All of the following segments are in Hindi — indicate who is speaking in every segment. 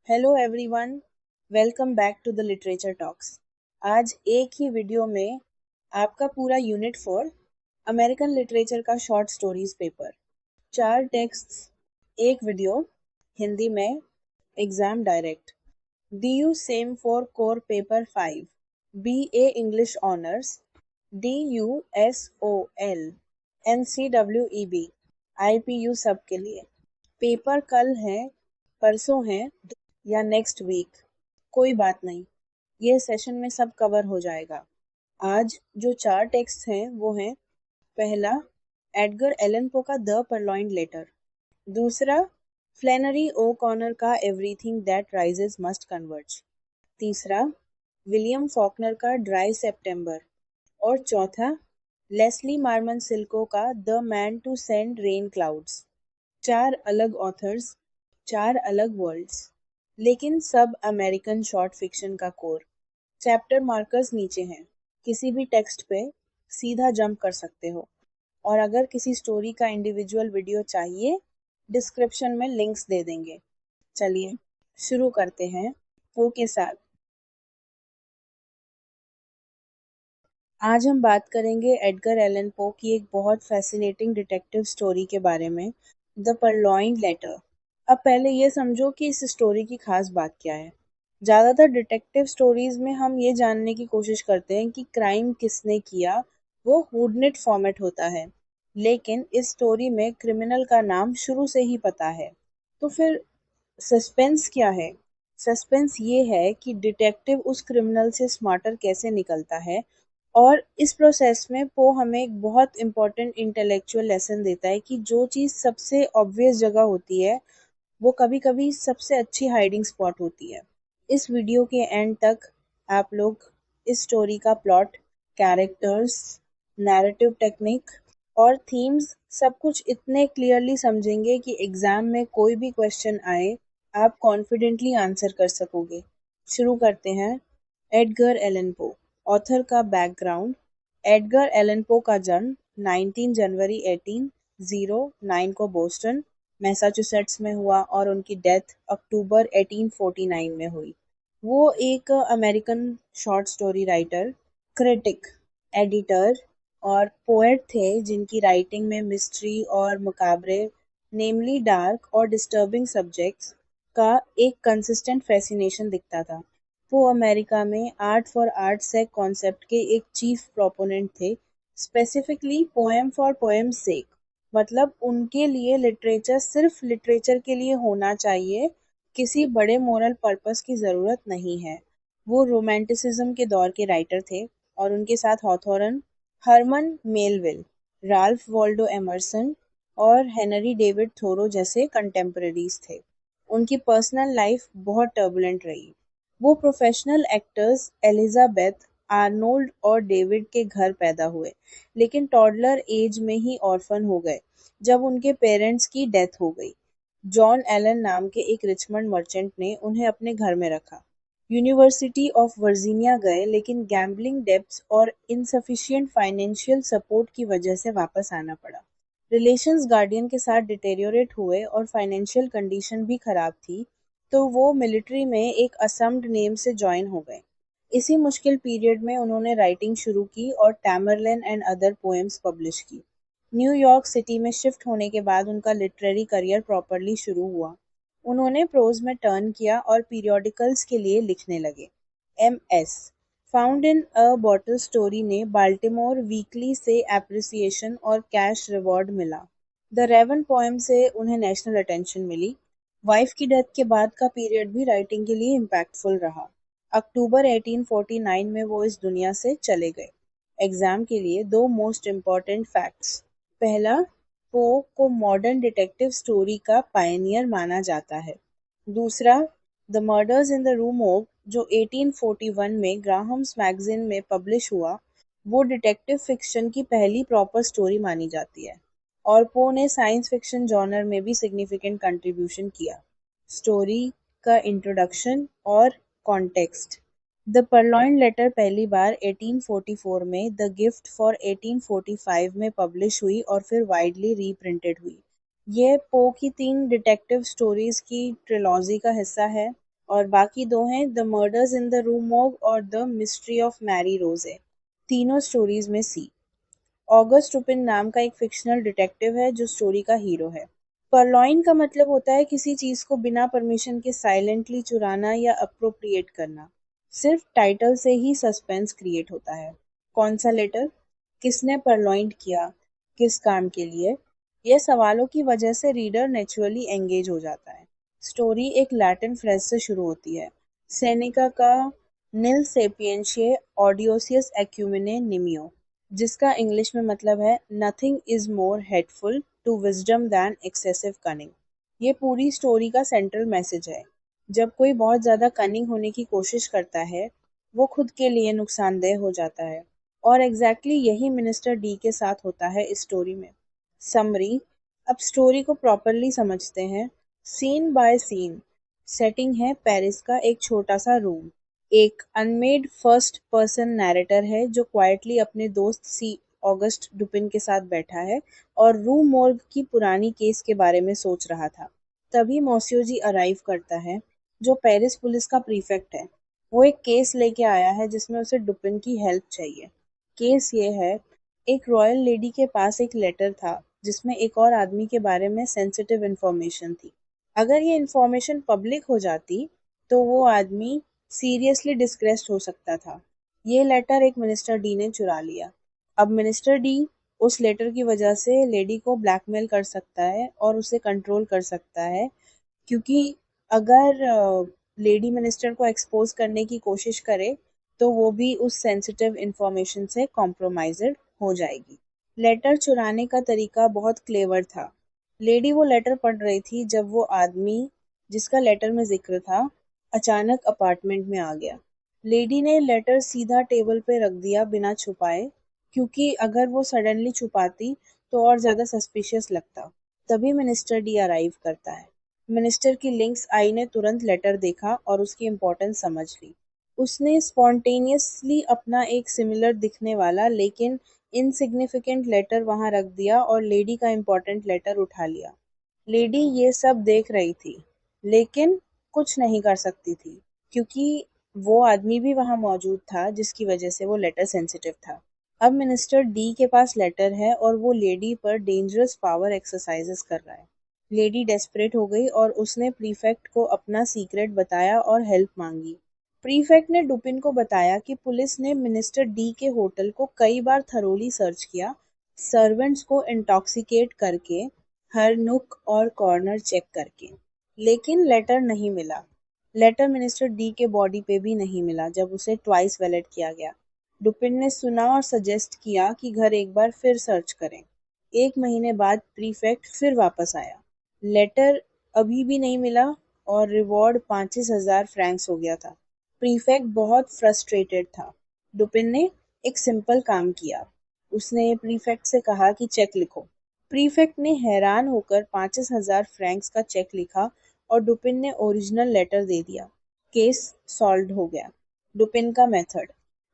Speaker 1: Hello everyone, welcome back to the literature talks. आज एक ही वीडियो में आपका पूरा यूनिट 4 अमेरिकन लिटरेचर का शॉर्ट स्टोरीज पेपर, 4 टेक्स्ट्स, एक वीडियो, हिंदी में, exam direct. DU same for core paper 5, BA English honours, DUSOL, NCWEB, IPU सब के लिए। पेपर कल है, परसों है या नेक्स्ट वीक, कोई बात नहीं, ये सेशन में सब कवर हो जाएगा। आज जो 4 टेक्स्ट हैं वो हैं, पहला एडगर एलन पो का द परलॉइंड लेटर, दूसरा फ्लैनरी ओ कॉर्नर का everything that rises must converge, तीसरा विलियम फॉकनर का ड्राई सितंबर और चौथा लेस्ली मार्मन सिल्को का the man to send rain clouds. 4 अलग ऑथर्स, 4 अलग वर्ल्ड्स, लेकिन सब अमेरिकन शॉर्ट फिक्शन का कोर। चैप्टर मार्कर्स नीचे हैं, किसी भी टेक्स्ट पे सीधा जंप कर सकते हो, और अगर किसी स्टोरी का इंडिविजुअल वीडियो चाहिए, डिस्क्रिप्शन में लिंक्स दे देंगे। चलिए शुरू करते हैं पो के साथ। आज हम बात करेंगे एडगर एलन पो की एक बहुत फैसिनेटिंग डिटेक्टिव स्टोरी के बारे में, द परलॉइंड लेटर। अब पहले ये समझो कि इस स्टोरी की खास बात क्या है। ज़्यादातर डिटेक्टिव स्टोरीज में हम ये जानने की कोशिश करते हैं कि क्राइम किसने किया, वो हुडनिट फॉर्मेट होता है, लेकिन इस स्टोरी में क्रिमिनल का नाम शुरू से ही पता है। तो फिर सस्पेंस क्या है? सस्पेंस ये है कि डिटेक्टिव उस क्रिमिनल से स्मार्टर कैसे निकलता है, और इस प्रोसेस में पो हमें एक बहुत इंपॉर्टेंट इंटेलेक्चुअल लेसन देता है कि जो चीज़ सबसे ऑब्वियस जगह होती है, वो कभी-कभी सबसे अच्छी हाइडिंग स्पॉट होती है। इस वीडियो के एंड तक आप लोग इस स्टोरी का प्लॉट, कैरेक्टर्स, नैरेटिव टेक्निक और थीम्स सब कुछ इतने क्लियरली समझेंगे कि एग्जाम में कोई भी क्वेश्चन आए, आप कॉन्फिडेंटली आंसर कर सकोगे। शुरू करते हैं। एडगर एलन पो, ऑथर का बैकग्राउंड। एडगर एलन पो का जन्म 19 जनवरी 1809 को बोस्टन, मैसाचुसेट्स में हुआ और उनकी डेथ अक्टूबर 1849 में हुई। वो एक American short story writer, critic, editor और पोएट थे जिनकी राइटिंग में मिस्ट्री और मुकाबरे, नेमली डार्क और डिस्टर्बिंग सब्जेक्ट्स का एक कंसिस्टेंट फैसिनेशन दिखता था। वो अमेरिका में art for art sake concept के एक चीफ प्रोपोनेंट थे, specifically poem for poem sake. मतलब उनके लिए लिटरेचर सिर्फ लिटरेचर के लिए होना चाहिए, किसी बड़े मोरल पर्पस की ज़रूरत नहीं है। वो रोमांटिसिज्म के दौर के राइटर थे, और उनके साथ Hawthorne, Herman Melville, Ralph Waldo Emerson और हेनरी डेविड थोरो जैसे कंटेम्पररीज थे। उनकी पर्सनल लाइफ बहुत टर्बुलेंट रही। वो प्रोफेशनल एक्टर्स एलिजाबेथ, आर्नोल्ड और डेविड के घर पैदा हुए, लेकिन टॉडलर एज में ही ऑर्फन हो गए जब उनके पेरेंट्स की डेथ हो गई। जॉन एलन नाम के एक रिचमंड मर्चेंट ने उन्हें अपने घर में रखा। यूनिवर्सिटी ऑफ वर्जीनिया गए, लेकिन गैम्बलिंग डेब्ट्स और इनसफिशिएंट फाइनेंशियल सपोर्ट की वजह से वापस आना पड़ा। रिलेशंस गार्डियन के साथ डिटेरियोरेट हुए और फाइनेंशियल कंडीशन भी खराब थी, तो वो मिलिट्री में एक असम्ड नेम से ज्वाइन हो गए। इसी मुश्किल पीरियड में उन्होंने राइटिंग शुरू की और टैमरलैन एंड अदर पोएम्स पब्लिश की। न्यूयॉर्क सिटी में शिफ्ट होने के बाद उनका लिटरेरी करियर प्रॉपरली शुरू हुआ। उन्होंने प्रोज में टर्न किया और पीरियोडिकल्स के लिए लिखने लगे। MS found in a bottle story ने बाल्टिमोर वीकली से एप्रिसिएशन और कैश रिवॉर्ड मिला। द रेवन पोएम से उन्हें नेशनल अटेंशन मिली। वाइफ की डेथ के बाद का पीरियड भी राइटिंग के लिए इम्पैक्टफुल रहा। अक्टूबर 1849 में वो इस दुनिया से चले गए। एग्जाम के लिए 2 मोस्ट इम्पॉर्टेंट फैक्ट्स। पहला, पो को मॉडर्न डिटेक्टिव स्टोरी का पायनियर माना जाता है। दूसरा, the murders in the rue ओक, जो 1841 में ग्राहम्स मैगजीन में पब्लिश हुआ, वो डिटेक्टिव फिक्शन की पहली प्रॉपर स्टोरी मानी जाती है, और पो ने साइंस फिक्शन जॉनर में भी सिग्निफिकेंट कंट्रीब्यूशन किया। स्टोरी का इंट्रोडक्शन और कॉन्टेक्स्ट। द परलॉइंड लेटर पहली बार 1844 में, द गिफ्ट फॉर 1845 में पब्लिश हुई और फिर वाइडली रीप्रिंटेड हुई। ये पो की 3 डिटेक्टिव स्टोरीज की ट्रिलॉजी का हिस्सा है, और बाकी दो हैं the murders in the room morgue और द मिस्ट्री ऑफ मैरी रोजे। तीनों स्टोरीज में सी। ऑगस्ट टुपिन नाम का एक फिक्शनल डिटेक्टिव है जो स्टोरी का हीरो है। परलॉइन का मतलब होता है किसी चीज को बिना परमिशन के साइलेंटली चुराना या अप्रोप्रिएट करना। सिर्फ टाइटल से ही सस्पेंस क्रिएट होता है। कौन सा लेटर, किसने परलॉइंट किया, किस काम के लिए, यह सवालों की वजह से रीडर नेचुरली एंगेज हो जाता है। स्टोरी एक लैटिन फ्रेज से शुरू होती है, सेनेका का निल सेपियंशिये ऑडियोसियस एक्यूमेने निमियो, जिसका इंग्लिश में मतलब है nothing is more hateful to wisdom than excessive cunning. ये पूरी स्टोरी का सेंट्रल मैसेज है। जब कोई बहुत ज्यादा कनिंग होने की कोशिश करता है वो खुद के लिए नुकसानदेह हो जाता है, और यही मिनिस्टर डी के साथ होता है इस स्टोरी में। समरी, अब स्टोरी को प्रॉपरली समझते हैं, सीन बाय सीन। सेटिंग है पेरिस का एक छोटा सा रूम। एक अनमेड फर्स्ट पर्सन नैरेटर है जो क्वाइटली अपने दोस्त सी ऑगस्ट डुपिन के साथ बैठा है और रूम मोर्ग की पुरानी केस के बारे में सोच रहा था। तभी मौसियो जी अराइव करता है, जो पेरिस पुलिस का प्रीफेक्ट है। वो एक केस लेके आया है जिसमें उसे डुपिन की हेल्प चाहिए। केस ये है, एक रॉयल लेडी के पास एक लेटर था जिसमें एक और आदमी के बारे में सेंसिटिव इंफॉर्मेशन थी। अगर ये इंफॉर्मेशन पब्लिक हो जाती तो वो आदमी सीरियसली डिस्ग्रेस्ड हो सकता था। ये लेटर एक मिनिस्टर डी ने चुरा लिया। अब मिनिस्टर डी उस लेटर की वजह से लेडी को ब्लैकमेल कर सकता है और उसे कंट्रोल कर सकता है, क्योंकि अगर लेडी मिनिस्टर को एक्सपोज करने की कोशिश करे तो वो भी उस सेंसिटिव इंफॉर्मेशन से कॉम्प्रोमाइज्ड हो जाएगी। लेटर चुराने का तरीका बहुत क्लेवर था। लेडी वो लेटर पढ़ रही थी जब वो आदमी जिसका लेटर में जिक्र था अचानक अपार्टमेंट में आ गया। लेडी ने लेटर सीधा टेबल पे रख दिया बिना छुपाए, क्योंकि अगर वो सडनली छुपाती तो और ज्यादा सस्पिशियस लगता। तभी मिनिस्टर डी अराइव करता है। मिनिस्टर की लिंक्स आई ने तुरंत लेटर देखा और उसकी इम्पोर्टेंस समझ ली। उसने स्पॉन्टेनियसली अपना एक सिमिलर दिखने वाला लेकिन इनसिग्निफिकेंट लेटर वहां रख दिया और लेडी का इम्पोर्टेंट लेटर उठा लिया। लेडी ये सब देख रही थी लेकिन कुछ नहीं कर सकती थी, क्योंकि वो आदमी भी वहां मौजूद था जिसकी वजह से वो लेटर सेंसिटिव था। अब मिनिस्टर डी के पास लेटर है और वो लेडी पर डेंजरस पावर एक्सरसाइजेस कर रहा है। लेडी डेस्परेट हो गई और उसने प्रीफेक्ट को अपना सीक्रेट बताया और हेल्प मांगी। प्रीफेक्ट ने डुपिन को बताया कि पुलिस ने मिनिस्टर डी के होटल को कई बार थरोली सर्च किया, सर्वेंट्स को इंटॉक्सिकेट करके, हर नुक और कॉर्नर चेक करके, लेकिन लेटर नहीं मिला। लेटर मिनिस्टर डी के बॉडी पे भी नहीं मिला जब उसे ट्वाइस वैलेट किया गया। डुपिन ने सुना और सजेस्ट किया कि घर एक बार फिर सर्च करें। एक महीने बाद प्रीफेक्ट फिर वापस आया। लेटर अभी भी नहीं मिला और रिवॉर्ड 25,000 फ्रैंक्स हो गया था। प्रीफेक्ट बहुत फ्रस्ट्रेटेड था। डुपिन ने एक सिंपल काम किया। उसने प्रीफेक्ट से कहा कि चेक लिखो। प्रीफेक्ट ने हैरान होकर 25,000 फ्रैंक्स का चेक लिखा और डुपिन ने ओरिजिनल लेटर दे दिया। केस सॉल्व हो गया। डुपिन का मेथड,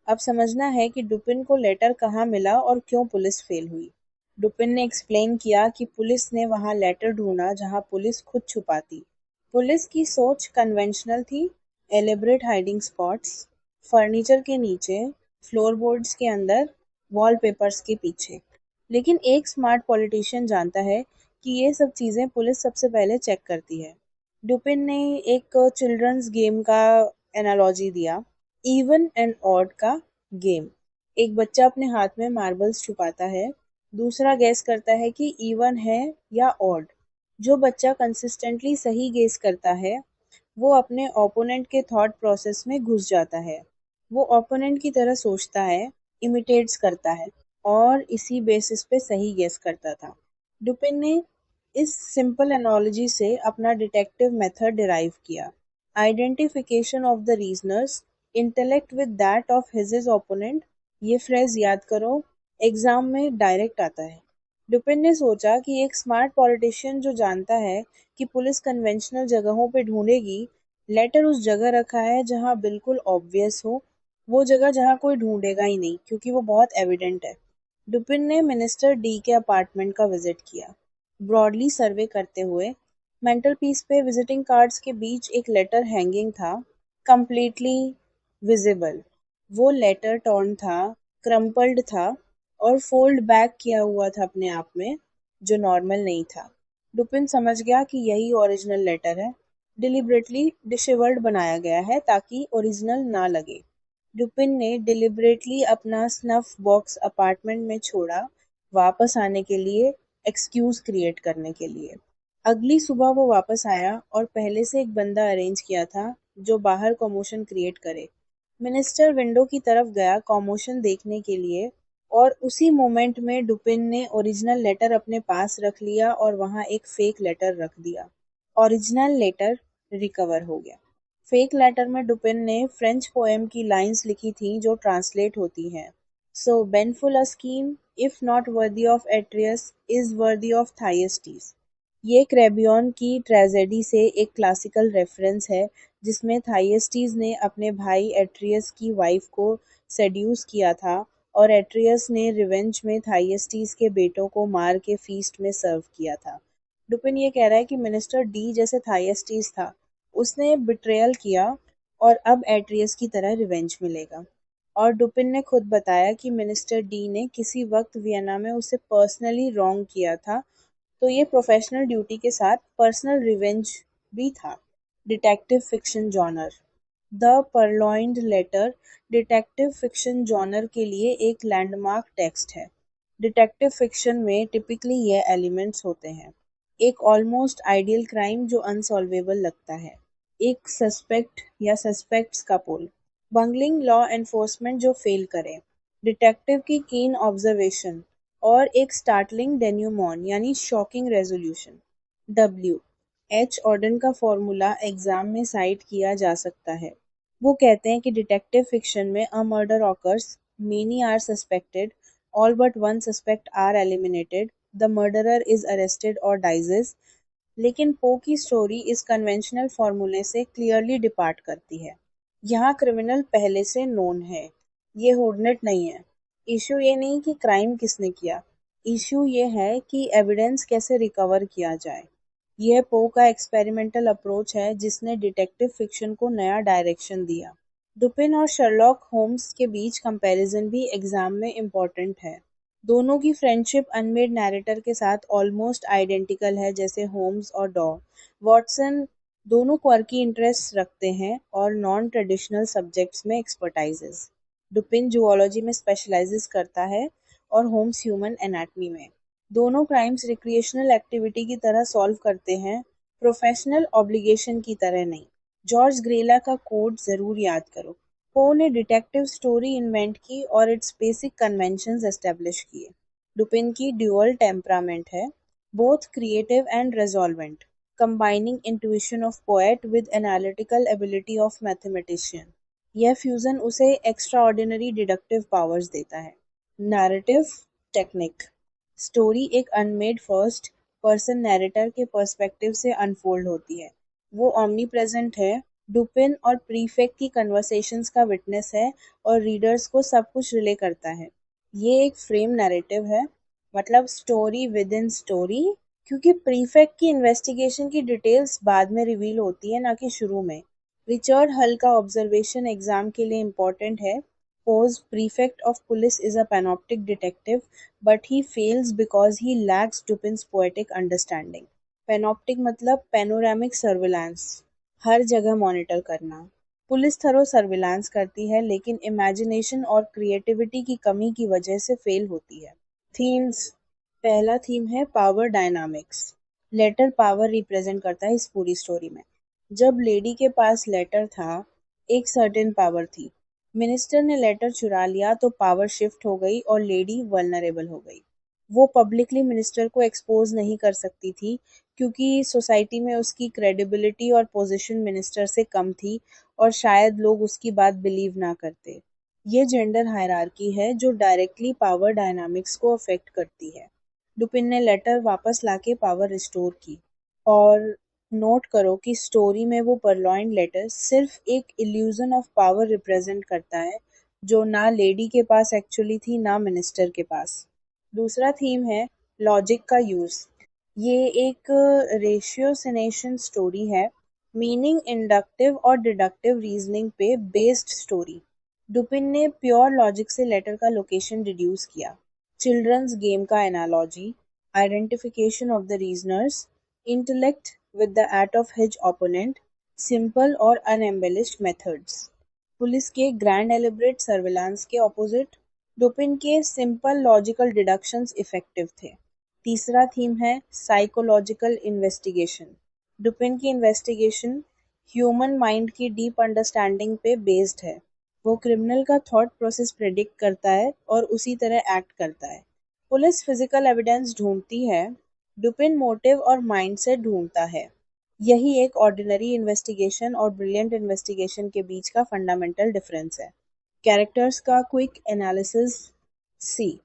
Speaker 1: अब समझना है कि डुपिन को लेटर कहाँ मिला और क्यों पुलिस फेल हुई। डुपिन ने एक्सप्लेन किया कि पुलिस ने वहां लेटर ढूंढा जहां पुलिस खुद छुपाती। पुलिस की सोच कन्वेंशनल थी, एलिब्रेट हाइडिंग स्पॉट्स, फर्नीचर के नीचे, फ्लोरबोर्ड्स के अंदर, वॉलपेपर्स के पीछे। लेकिन एक स्मार्ट पॉलिटिशियन जानता है कि ये सब चीजें पुलिस सबसे पहले चेक करती है। डुपिन ने एक चिल्ड्रंस गेम का एनालॉजी दिया, इवन एंड ऑड का गेम। एक बच्चा अपने हाथ में मार्बल्स छुपाता है, दूसरा गेस करता है कि इवन है या ऑड। जो बच्चा कंसिस्टेंटली सही गेस करता है वो अपने ओपोनेंट के थॉट प्रोसेस में घुस जाता है। वो ओपोनेंट की तरह सोचता है, इमिटेट्स करता है और इसी बेसिस पे सही गेस करता था। डुपिन ने इस सिंपल एनालॉजी से अपना डिटेक्टिव मेथड डिराइव किया। Identification of the reasoner's, intellect with that of his opponent. ये फ्रेज याद करो, एग्जाम में डायरेक्ट आता है। डुपिन ने सोचा कि एक स्मार्ट पॉलिटिशियन जो जानता है कि पुलिस कन्वेंशनल जगहों पे ढूंढेगी, लेटर उस जगह रखा है जहां बिल्कुल ऑब्वियस हो, वो जगह जहां कोई ढूंढेगा ही नहीं क्योंकि वो बहुत एविडेंट है। डुपिन ने मिनिस्टर डी के अपार्टमेंट का विजिट किया। ब्रॉडली सर्वे करते हुए मेंटल पीस पे विजिटिंग कार्ड्स के बीच एक लेटर हैंगिंग था, कंप्लीटली विजिबल। वो लेटर टॉर्न था, क्रम्पल्ड था और फोल्ड बैक किया हुआ था अपने आप में, जो नॉर्मल नहीं था। डुपिन समझ गया कि यही ओरिजिनल लेटर है, डिलिबरेटली डिशेवर्ड बनाया गया है ताकि ओरिजिनल ना लगे। डुपिन ने डिलिबरेटली अपना स्नफ बॉक्स अपार्टमेंट में छोड़ा, वापस आने के लिए, एक्सक्यूज क्रिएट करने के लिए। अगली सुबह वो वापस आया और पहले से एक बंदा अरेंज किया था जो बाहर कॉमोशन क्रिएट करे। मिनिस्टर विंडो की तरफ गया कॉमोशन देखने के लिए, और उसी मोमेंट में डुपिन ने ओरिजिनल लेटर अपने पास रख लिया और वहां एक फेक लेटर रख दिया। ओरिजिनल लेटर रिकवर हो गया। फेक लेटर में डुपिन ने फ्रेंच पोएम की लाइंस लिखी थी जो ट्रांसलेट होती हैं, so baneful a scheme if not worthy of Atreus is worthy of Thyestes. ये क्रेबियन की ट्रेजेडी से एक क्लासिकल रेफरेंस है जिसमें थाइएस्टीस ने अपने भाई एट्रियस की वाइफ को सेड्यूस किया था और एट्रियस ने रिवेंज में थाइएस्टीस के बेटों को मार के फीस्ट में सर्व किया था। डुपिन ये कह रहा है कि मिनिस्टर डी जैसे थाइएस्टीस था, उसने बिट्रेयल किया और अब एट्रियस की तरह रिवेंज मिलेगा। और डुपिन ने खुद बताया कि मिनिस्टर डी ने किसी वक्त वियना में उसे पर्सनली रॉन्ग किया था, तो ये प्रोफेशनल ड्यूटी के साथ पर्सनल रिवेंज भी था। Detective fiction genre. The purloined letter detective fiction genre के लिए एक लैंडमार्क टेक्स्ट है। डिटेक्टिव फिक्शन में टिपिकली ये एलिमेंट्स होते हैं: एक ऑलमोस्ट आइडियल क्राइम जो अनसॉल्वेबल लगता है, एक सस्पेक्ट या सस्पेक्ट्स का पुल, बंगलिंग लॉ एनफोर्समेंट जो फेल करे, डिटेक्टिव की कीन ऑब्जर्वेशन, और एक स्टार्टलिंग डेन्यूमॉन यानी shocking resolution. W H Auden का फॉर्मूला एग्जाम में साइट किया जा सकता है। वो कहते हैं कि डिटेक्टिव फिक्शन में a murder occurs, many are suspected, all but one suspect are eliminated, the murderer is arrested or dies. लेकिन पो की स्टोरी इस कन्वेंशनल फॉर्मूले से क्लियरली डिपार्ट करती है। यहाँ क्रिमिनल पहले से नोन है, ये हुडनेट नहीं है। इशू ये नहीं कि क्राइम किसने किया, इशू ये है कि एविडेंस कैसे रिकवर किया जाए। यह पो का एक्सपेरिमेंटल अप्रोच है जिसने डिटेक्टिव फिक्शन को नया डायरेक्शन दिया। डुपिन और शर्लॉक होम्स के बीच कंपैरिजन भी एग्जाम में इम्पोर्टेंट है। दोनों की फ्रेंडशिप अनमेड नैरेटर के साथ ऑलमोस्ट आइडेंटिकल है, जैसे होम्स और डॉ वॉटसन दोनों क्वर्की इंटरेस्ट रखते हैं और नॉन ट्रेडिशनल सब्जेक्ट्स में एक्सपर्टाइजेस। डुपिन जूलॉजी में स्पेशलाइजेस करता है और होम्स ह्यूमन एनाटमी में। दोनों क्राइम्स रिक्रिएशनल एक्टिविटी की तरह सॉल्व करते हैं, प्रोफेशनल ऑब्लिगेशन की तरह नहीं। जॉर्ज ग्रेला का कोड जरूर याद करो। पो ने डिटेक्टिव स्टोरी इन्वेंट की और इट्स बेसिक कन्वेंशंस एस्टेब्लिश किए। डुपिन की ड्यूअल टेम्परामेंट है, both creative and resolvent, combining intuition of poet with analytical ability of mathematician। यह फ्यूजन उसे एक्स्ट्राऑर्डिनरी डिडक्टिव पावर्स देता है। Narrative technique. स्टोरी एक अनमेड फर्स्ट पर्सन नैरेटर के पर्सपेक्टिव से अनफोल्ड होती है। वो ओमनी प्रेजेंट है, डुपिन और प्रीफेक्ट की कन्वर्सेशंस का विटनेस है और रीडर्स को सब कुछ रिले करता है। ये एक फ्रेम नैरेटिव है, मतलब स्टोरी विद इन स्टोरी, क्योंकि प्रीफेक्ट की इन्वेस्टिगेशन की डिटेल्स बाद में रिवील होती है, ना कि शुरू में। रिचर्ड हल का ऑब्जर्वेशन एग्जाम के लिए इम्पोर्टेंट है: Poe's prefect of police is a panoptic detective, but he fails because he lacks Dupin's poetic understanding। Panoptic मतलब panoramic surveillance, हर जगह मॉनिटर करना। पुलिस थरो सर्विलांस करती है लेकिन इमेजिनेशन और क्रिएटिविटी की कमी की वजह से फेल होती है। थीम्स। पहला थीम है power dynamics. Letter power represent करता है इस पूरी स्टोरी में। जब लेडी के पास लेटर था, एक सर्टेन पावर थी। मिनिस्टर ने लेटर चुरा लिया तो पावर शिफ्ट हो गई और लेडी वल्नरेबल हो गई। वो पब्लिकली मिनिस्टर को एक्सपोज नहीं कर सकती थी क्योंकि सोसाइटी में उसकी क्रेडिबिलिटी और पोजीशन मिनिस्टर से कम थी और शायद लोग उसकी बात बिलीव ना करते। ये जेंडर हायरार्की है जो डायरेक्टली पावर डायनामिक्स को अफेक्ट करती है। डुपिन ने लेटर वापस लाके पावर रिस्टोर की। और नोट करो कि स्टोरी में वो परलॉइंड लेटर सिर्फ एक इल्यूजन ऑफ पावर रिप्रेजेंट करता है जो ना लेडी के पास एक्चुअली थी ना मिनिस्टर के पास। दूसरा थीम है लॉजिक का यूज। ये एक रेशियोसिनेशन स्टोरी है, मीनिंग इंडक्टिव और डिडक्टिव रीजनिंग पे बेस्ड स्टोरी। डुपिन ने प्योर लॉजिक से लेटर का लोकेशन डिड्यूस किया, चिल्ड्रंस गेम का analogy, identification of the reasoner's, intellect with that of his opponent, simple और अनएम्बेलिश्ड मेथड्स। पुलिस के ग्रैंड एलिब्रेट सर्विलांस के ऑपोजिट डुपिन के सिंपल लॉजिकल डिडक्शंस इफेक्टिव थे। तीसरा थीम है साइकोलॉजिकल इन्वेस्टिगेशन। डुपिन की इन्वेस्टिगेशन ह्यूमन माइंड की डीप अंडरस्टैंडिंग पे बेस्ड है। वो क्रिमिनल का थॉट प्रोसेस प्रेडिक्ट करता है और उसी तरह एक्ट करता है। पुलिस फिजिकल एविडेंस ढूंढती है, डुपिन मोटिव और माइंडसेट ढूंढता है। यही एक ऑर्डिनरी इन्वेस्टिगेशन और ब्रिलियंट इन्वेस्टिगेशन के बीच का फंडामेंटल डिफरेंस है। कैरेक्टर्स का क्विक एनालिसिस सी।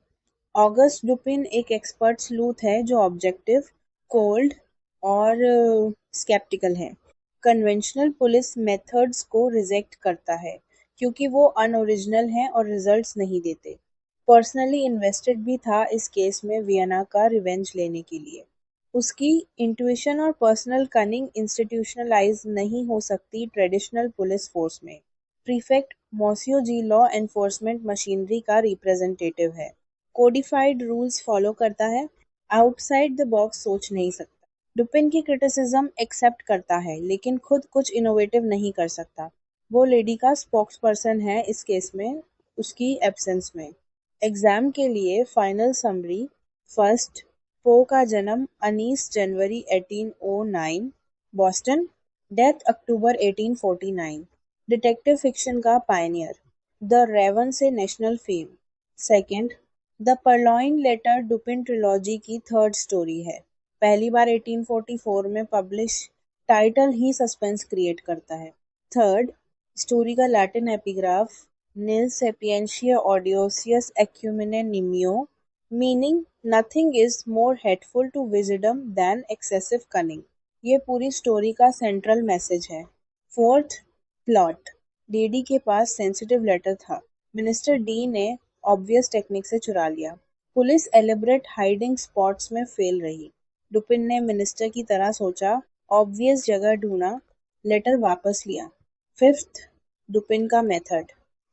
Speaker 1: ऑगस्ट डुपिन एक एक्सपर्ट स्लूथ है जो ऑब्जेक्टिव, कोल्ड और स्केप्टिकल है। कन्वेंशनल पुलिस मेथड्स को रिजेक्ट करता है क्योंकि वो अनओरिजिनल हैं और रिजल्ट्स नहीं देते। पर्सनली इन्वेस्टेड भी था इस केस में वियना का रिवेंज लेने के लिए। उसकी इंट्यूशन और पर्सनल कनिंग इंस्टीट्यूशनलाइज नहीं हो सकती ट्रेडिशनल पुलिस फोर्स में। प्रीफेक्ट मॉसियो जी लॉ एनफोर्समेंट मशीनरी का रिप्रेजेंटेटिव है, कोडिफाइड रूल्स फॉलो करता है, आउटसाइड द बॉक्स सोच नहीं सकता। डुपिन की क्रिटिसिज्म एक्सेप्ट करता है लेकिन खुद कुछ इनोवेटिव नहीं कर सकता। वो लेडी का स्पोक्सपर्सन है इस केस में, उसकी एब्सेंस में। एग्जाम के लिए फाइनल समरी। फर्स्ट, पो का जन्म 19 जनवरी 1809, Boston, death October 1849। Detective fiction का पायनियर, द रेवन से national fame. Second, the purloined letter Dupin trilogy की थर्ड स्टोरी है। पहली बार 1844 में पब्लिश, टाइटल ही सस्पेंस क्रिएट करता है। थर्ड, स्टोरी का Latin epigraph Nil sapientia odiosus ecumene nimio, meaning nothing is more hateful to wisdom than excessive cunning। ये पूरी स्टोरी का सेंट्रल मैसेज है। Fourth, plot. डीडी के पास सेंसिटिव लेटर था, मिनिस्टर डी ने ऑब्वियस टेक्निक से चुरा लिया। पुलिस एलिब्रेट हाइडिंग स्पॉट्स में फेल रही। डुपिन ने मिनिस्टर की तरह सोचा, ऑब्वियस जगह ढूंढा, लेटर वापस लिया। फिफ्थ, डुपिन का method,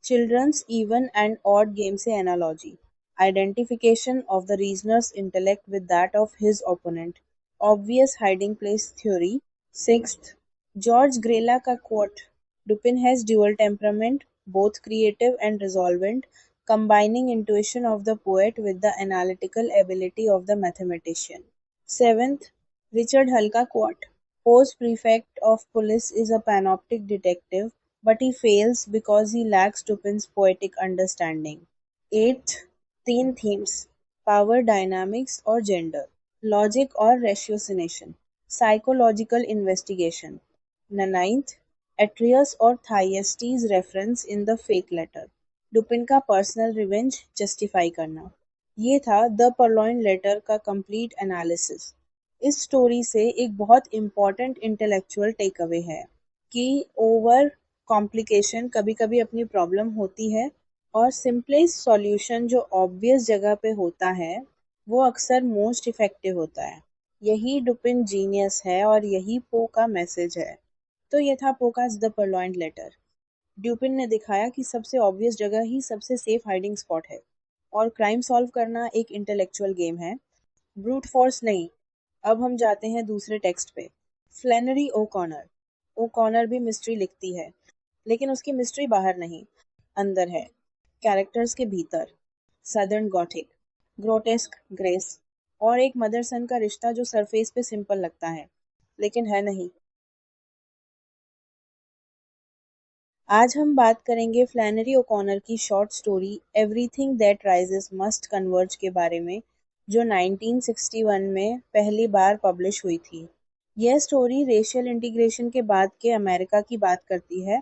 Speaker 1: children's even and odd game से analogy, identification of the reasoner's intellect with that of his opponent, obvious hiding place theory. Sixth, George Grella का quote, Dupin has dual temperament, both creative and resolvent, combining intuition of the poet with the analytical ability of the mathematician. Seventh, Richard Hull का quote, Post prefect of police is a panoptic detective, but he fails because he lacks Dupin's poetic understanding. Eighth, तीन themes, power dynamics और gender, logic और ratiocination, psychological investigation. Ninth, Atreus और Thyestes reference in the fake letter, डुपिन का पर्सनल रिवेंज जस्टिफाई करना। ये था द परलॉइन लेटर का कंप्लीट एनालिसिस। इस स्टोरी से एक बहुत इम्पॉर्टेंट इंटेलेक्चुअल टेक अवे है कि ओवर कॉम्प्लिकेशन कभी कभी अपनी प्रॉब्लम होती है और सिंपलेस्ट सॉल्यूशन जो ऑब्वियस जगह पे होता है वो अक्सर मोस्ट इफेक्टिव होता है। यही डुपिन जीनियस है और यही पो का मैसेज है। तो ये था पोकास द परलॉइन लेटर। ड्यूपिन ने दिखाया कि सबसे ऑब्वियस जगह ही सबसे सेफ हाइडिंग स्पॉट है और क्राइम सॉल्व करना एक इंटेलेक्चुअल गेम है, ब्रूट फोर्स नहीं। अब हम जाते हैं दूसरे टेक्स्ट पे। फ्लैनरी ओ कॉर्नर। ओ कॉर्नर भी मिस्ट्री लिखती है, लेकिन उसकी मिस्ट्री बाहर नहीं, अंदर है, कैरेक्टर्स के भीतर। सदर्न गॉथिक, ग्रोटेस्क ग्रेस और एक मदर सन का रिश्ता जो सरफेस पे सिंपल लगता है लेकिन है नहीं। आज हम बात करेंगे फ्लैनरी ओकॉनर की short story everything that rises must converge के बारे में, जो 1961 में पहली बार पब्लिश हुई थी। यह स्टोरी रेशियल इंटीग्रेशन के बाद के अमेरिका की बात करती है,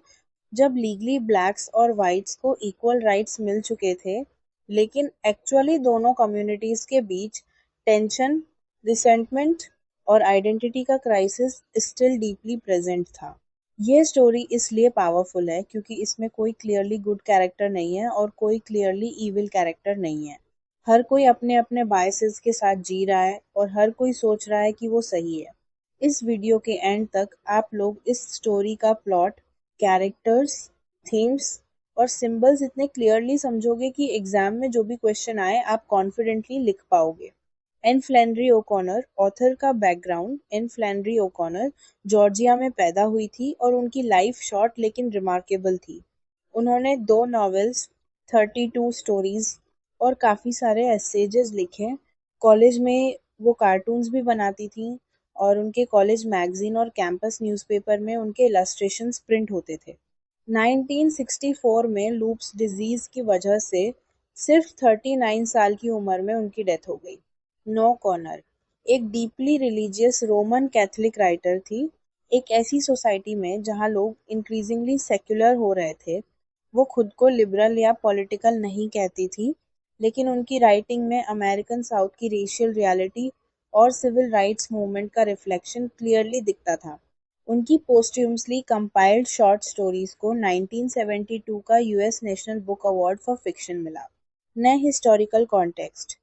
Speaker 1: जब लीगली ब्लैक्स और वाइट्स को इक्वल राइट्स मिल चुके थे, लेकिन एक्चुअली दोनों कम्युनिटीज के बीच टेंशन, रिसेंटमेंट और आइडेंटिटी का क्राइसिस स्टिल डीपली प्रेजेंट था। ये स्टोरी इसलिए पावरफुल है क्योंकि इसमें कोई क्लियरली गुड कैरेक्टर नहीं है और कोई क्लियरली इविल कैरेक्टर नहीं है। हर कोई अपने अपने बायसेस के साथ जी रहा है और हर कोई सोच रहा है कि वो सही है। इस वीडियो के एंड तक आप लोग इस स्टोरी का प्लॉट, कैरेक्टर्स, थीम्स और सिंबल्स इतने क्लियरली समझोगे कि एग्जाम में जो भी क्वेश्चन आए आप कॉन्फिडेंटली लिख पाओगे। एन फ्लैनरी ओकॉनर ऑथर का बैकग्राउंड। एन फ्लैनरी ओकॉनर जॉर्जिया में पैदा हुई थी और उनकी लाइफ शॉर्ट लेकिन रिमार्केबल थी। उन्होंने 2 नॉवेल्स, 32 स्टोरीज और काफ़ी सारे एसेजेस लिखे। कॉलेज में वो कार्टून्स भी बनाती थीं और उनके कॉलेज मैगज़ीन और कैंपस न्यूज़पेपर में उनके इलस्ट्रेशंस प्रिंट होते थे। 1964 में लूप्स डिजीज़ की वजह से सिर्फ 39 साल की उम्र में उनकी डेथ हो गई। नो कॉर्नर एक deeply religious Roman Catholic writer थी। एक ऐसी सोसाइटी में जहाँ लोग इंक्रीजिंगली सेक्युलर हो रहे थे, वो खुद को लिबरल या पॉलिटिकल नहीं कहती थी, लेकिन उनकी राइटिंग में अमेरिकन साउथ की रेशियल रियलिटी और सिविल राइट्स मूवमेंट का रिफ्लेक्शन क्लियरली दिखता था। उनकी पोस्ट्यूमसली कंपाइल्ड शॉर्ट स्टोरीज को 1972 का US national book award for fiction मिला। नए हिस्टोरिकल कॉन्टेक्स्ट।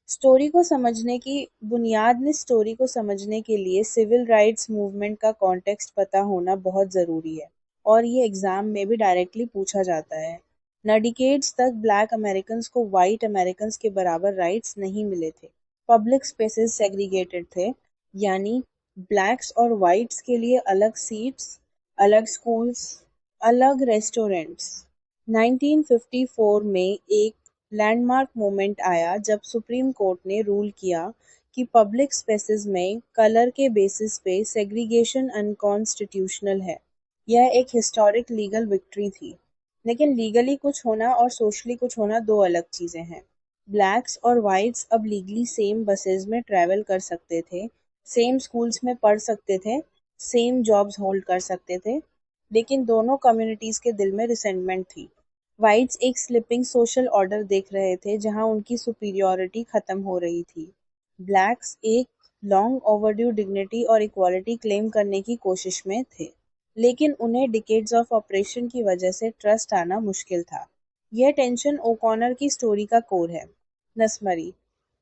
Speaker 1: स्टोरी को समझने की बुनियाद में स्टोरी को समझने के लिए सिविल राइट्स मूवमेंट का कॉन्टेक्स्ट पता होना बहुत ज़रूरी है और ये एग्ज़ाम में भी डायरेक्टली पूछा जाता है। न डिकेड्स तक ब्लैक अमेरिकन्स को वाइट अमेरिकन्स के बराबर राइट्स नहीं मिले थे। पब्लिक स्पेसेस सेग्रीगेटेड थे, यानी ब्लैक्स और वाइट्स के लिए अलग सीट्स, अलग स्कूल्स, अलग रेस्टोरेंट्स। 1954 में एक लैंडमार्क मोमेंट आया जब सुप्रीम कोर्ट ने रूल किया कि पब्लिक स्पेसेस में कलर के बेसिस पे सेग्रीगेशन अनकॉन्स्टिट्यूशनल है। यह एक हिस्टोरिक लीगल विक्ट्री थी। लेकिन लीगली कुछ होना और सोशली कुछ होना दो अलग चीज़ें हैं। ब्लैक्स और वाइट्स अब लीगली सेम बसेस में ट्रैवल कर सकते थे, सेम स्कूल्स में पढ़ सकते थे, सेम जॉब्स होल्ड कर सकते थे, लेकिन दोनों कम्युनिटीज़ के दिल में रिसेंटमेंट थी। व्हाइट्स एक स्लिपिंग सोशल ऑर्डर देख रहे थे जहां उनकी सुपीरियॉरिटी खत्म हो रही थी। ब्लैक्स एक लॉन्ग ओवरड्यू डिग्निटी और इक्वालिटी क्लेम करने की कोशिश में थे, लेकिन उन्हें डिकेड्स ऑफ ऑपरेशन की वजह से ट्रस्ट आना मुश्किल था। यह टेंशन ओकॉनर की स्टोरी का कोर है। नस्मरी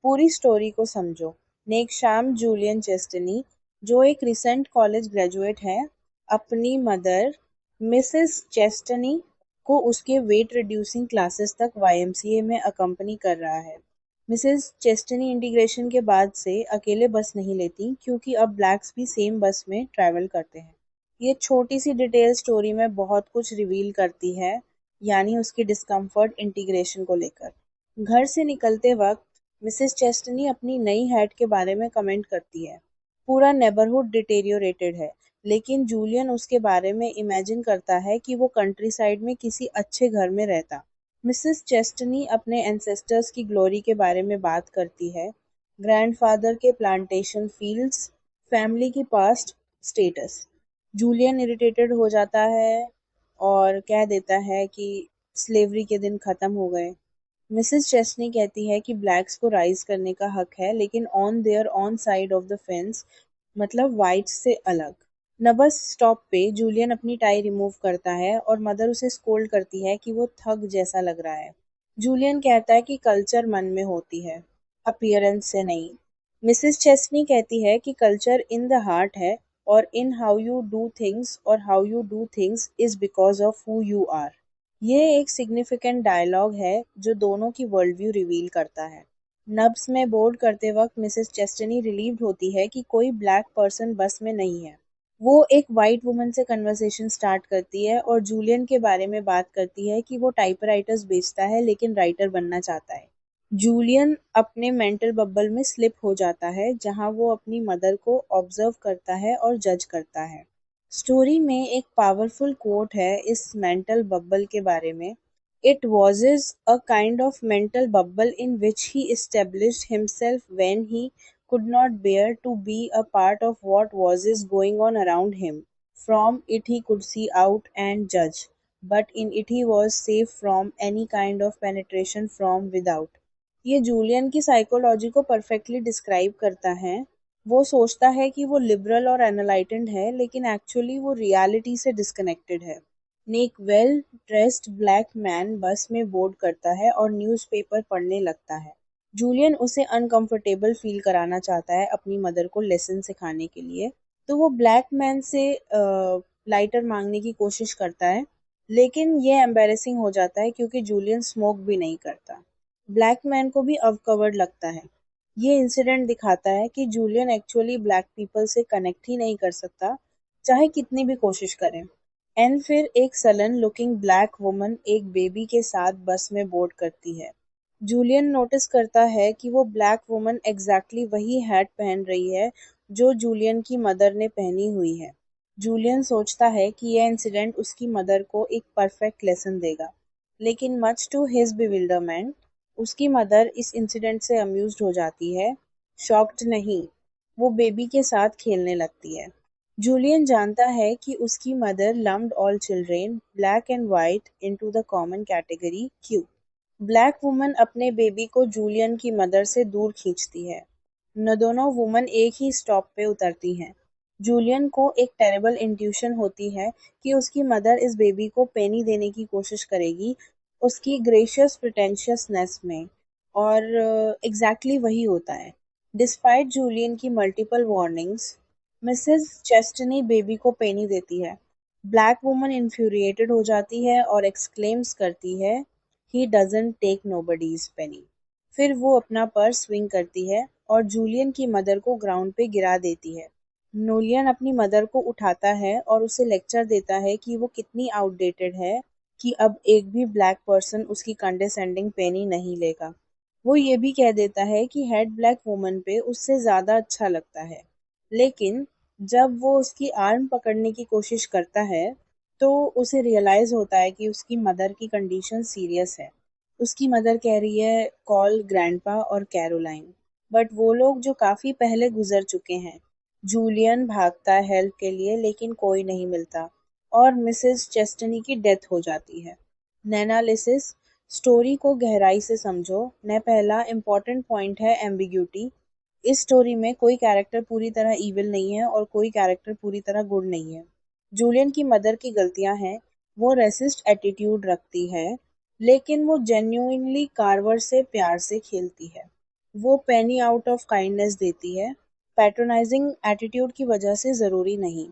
Speaker 1: पूरी स्टोरी को समझो। नेक शाम जूलियन चेस्टनी, जो एक रिसेंट कॉलेज ग्रेजुएट है, अपनी मदर मिसेस चेस्टनी को उसके वेट रिड्यूसिंग क्लासेस तक वाईएमसीए में अकम्पनी कर रहा है। मिसेस चेस्टनी इंटीग्रेशन के बाद से अकेले बस नहीं लेती क्योंकि अब ब्लैक्स भी सेम बस में ट्रैवल करते हैं। ये छोटी सी डिटेल स्टोरी में बहुत कुछ रिवील करती है, यानी उसकी डिस्कम्फर्ट इंटीग्रेशन को लेकर। घर से निकलते वक्त मिसेस चेस्टनी अपनी नई हैट के बारे में कमेंट करती है। पूरा नेबरहुड डिटेरियोरेटेड है, लेकिन जूलियन उसके बारे में इमेजिन करता है कि वो कंट्री साइड में किसी अच्छे घर में रहता। मिसेस चेस्टनी अपने एंसेस्टर्स की ग्लोरी के बारे में बात करती है, ग्रैंडफादर के प्लांटेशन फील्ड्स, फैमिली की पास्ट स्टेटस। जूलियन इरिटेटेड हो जाता है और कह देता है कि स्लेवरी के दिन खत्म हो गए। मिसेस चेस्नी कहती है कि ब्लैक्स को राइज करने का हक है, लेकिन on their on side of the fence, मतलब वाइट्स से अलग। न बस स्टॉप पे जूलियन अपनी टाई रिमूव करता है और मदर उसे स्कोल्ड करती है कि वो थग जैसा लग रहा है। जूलियन कहता है कि कल्चर मन में होती है, अपीयरेंस से नहीं। मिसेस चेस्नी कहती है कि कल्चर इन द हार्ट है और in how you do things, और how you do things is because of who you are. ये एक सिग्निफिकेंट डायलॉग है जो दोनों की वर्ल्ड व्यू रिवील करता है। नब्स में बोर्ड करते वक्त मिसेस चेस्टनी रिलीव्ड होती है कि कोई ब्लैक पर्सन बस में नहीं है। वो एक वाइट वुमन से कन्वर्सेशन स्टार्ट करती है और जूलियन के बारे में बात करती है कि वो टाइपराइटर्स बेचता है लेकिन राइटर बनना चाहता है। जूलियन अपने मेंटल बब्बल में स्लिप हो जाता है जहां वो अपनी मदर को ऑब्जर्व करता है और जज करता है। स्टोरी में एक पावरफुल कोट है इस मेंटल बब्बल के बारे में। It was a kind of mental bubble in which he established himself when he could not bear to be a part of what was going on around him. From it he could see out and judge, but in it he was safe from any kind of penetration from without. ये जूलियन की साइकोलॉजी को परफेक्टली डिस्क्राइब करता है। वो सोचता है कि वो लिबरल और एनलाइटेंड है, लेकिन एक्चुअली वो रियलिटी से डिस्कनेक्टेड है। एक वेल ड्रेस्ड ब्लैक मैन बस में बोर्ड करता है और न्यूज़पेपर पढ़ने लगता है। जूलियन उसे अनकंफर्टेबल फील कराना चाहता है अपनी मदर को लेसन सिखाने के लिए, तो वो ब्लैक मैन से लाइटर मांगने की कोशिश करता है, लेकिन ये एम्बैरेसिंग हो जाता है क्योंकि जूलियन स्मोक भी नहीं करता। ब्लैक मैन को भी अवकवर्ड लगता है। ये इंसिडेंट दिखाता है कि जूलियन एक्चुअली ब्लैक पीपल से कनेक्ट ही नहीं कर सकता, चाहे कितनी भी कोशिश करें। एंड फिर एक सलन लुकिंग ब्लैक वुमन एक बेबी के साथ बस में बोर्ड करती है। जूलियन नोटिस करता है कि वो ब्लैक वुमन एग्जैक्टली वही हैट पहन रही है जो जूलियन की मदर ने पहनी हुई है। जूलियन सोचता है कि यह इंसिडेंट उसकी मदर को एक परफेक्ट लेसन देगा, लेकिन मच टू हिज बिविल्डरमेंट उसकी मदर इस इंसिडेंट से अम्यूज्ड हो जाती है, शॉक्ड नहीं। वो बेबी के साथ खेलने लगती है। जूलियन जानता है कि उसकी mother lumped all children black and white into the common category Q. Black woman अपने बेबी को जूलियन की मदर से दूर खींचती है। न दोनों वुमन एक ही स्टॉप पे उतरती हैं। जूलियन को एक टेरेबल इंट्यूशन होती है कि उसकी मदर इस बेबी को पेनी देने की कोशिश करेगी, उसकी ग्रेशियस प्रिटेंशियसनेस में, और एग्जैक्टली वही होता है। डिस्पाइट जूलियन की मल्टीपल वार्निंग्स, मिसेस चेस्टनी बेबी को पेनी देती है। ब्लैक वुमन इन्फ्यूरिएटेड हो जाती है और एक्सक्लेम्स करती है, ही डजंट टेक नोबडीज पेनी। फिर वो अपना पर्स स्विंग करती है और जूलियन की मदर को ग्राउंड पे गिरा देती है। नोलियन अपनी मदर को उठाता है और उसे लेक्चर देता है कि वो कितनी आउटडेटेड है कि अब एक भी ब्लैक पर्सन उसकी कंडेसेंडिंग पेनी नहीं लेगा। वो ये भी कह देता है कि हेड ब्लैक वुमन पे उससे ज़्यादा अच्छा लगता है। लेकिन जब वो उसकी आर्म पकड़ने की कोशिश करता है, तो उसे रियलाइज़ होता है कि उसकी मदर की कंडीशन सीरियस है। उसकी मदर कह रही है कॉल ग्रैंडपा और कैरोलाइन, बट वो लोग जो काफ़ी पहले गुजर चुके हैं। जूलियन भागता है हेल्प के लिए, लेकिन कोई नहीं मिलता और मिसेस चेस्टनी की डेथ हो जाती है। नैनालिसिस, स्टोरी को गहराई से समझो। न पहला इम्पोर्टेंट पॉइंट है एम्बिग्यूटी। इस स्टोरी में कोई कैरेक्टर पूरी तरह इविल नहीं है और कोई कैरेक्टर पूरी तरह गुड नहीं है। जूलियन की मदर की गलतियां हैं, वो रेसिस्ट एटीट्यूड रखती है, लेकिन वो जेन्युइनली कार्वर से प्यार से खेलती है। वो पेनी आउट ऑफ काइंडनेस देती है, पैट्रोनाइजिंग एटीट्यूड की वजह से ज़रूरी नहीं।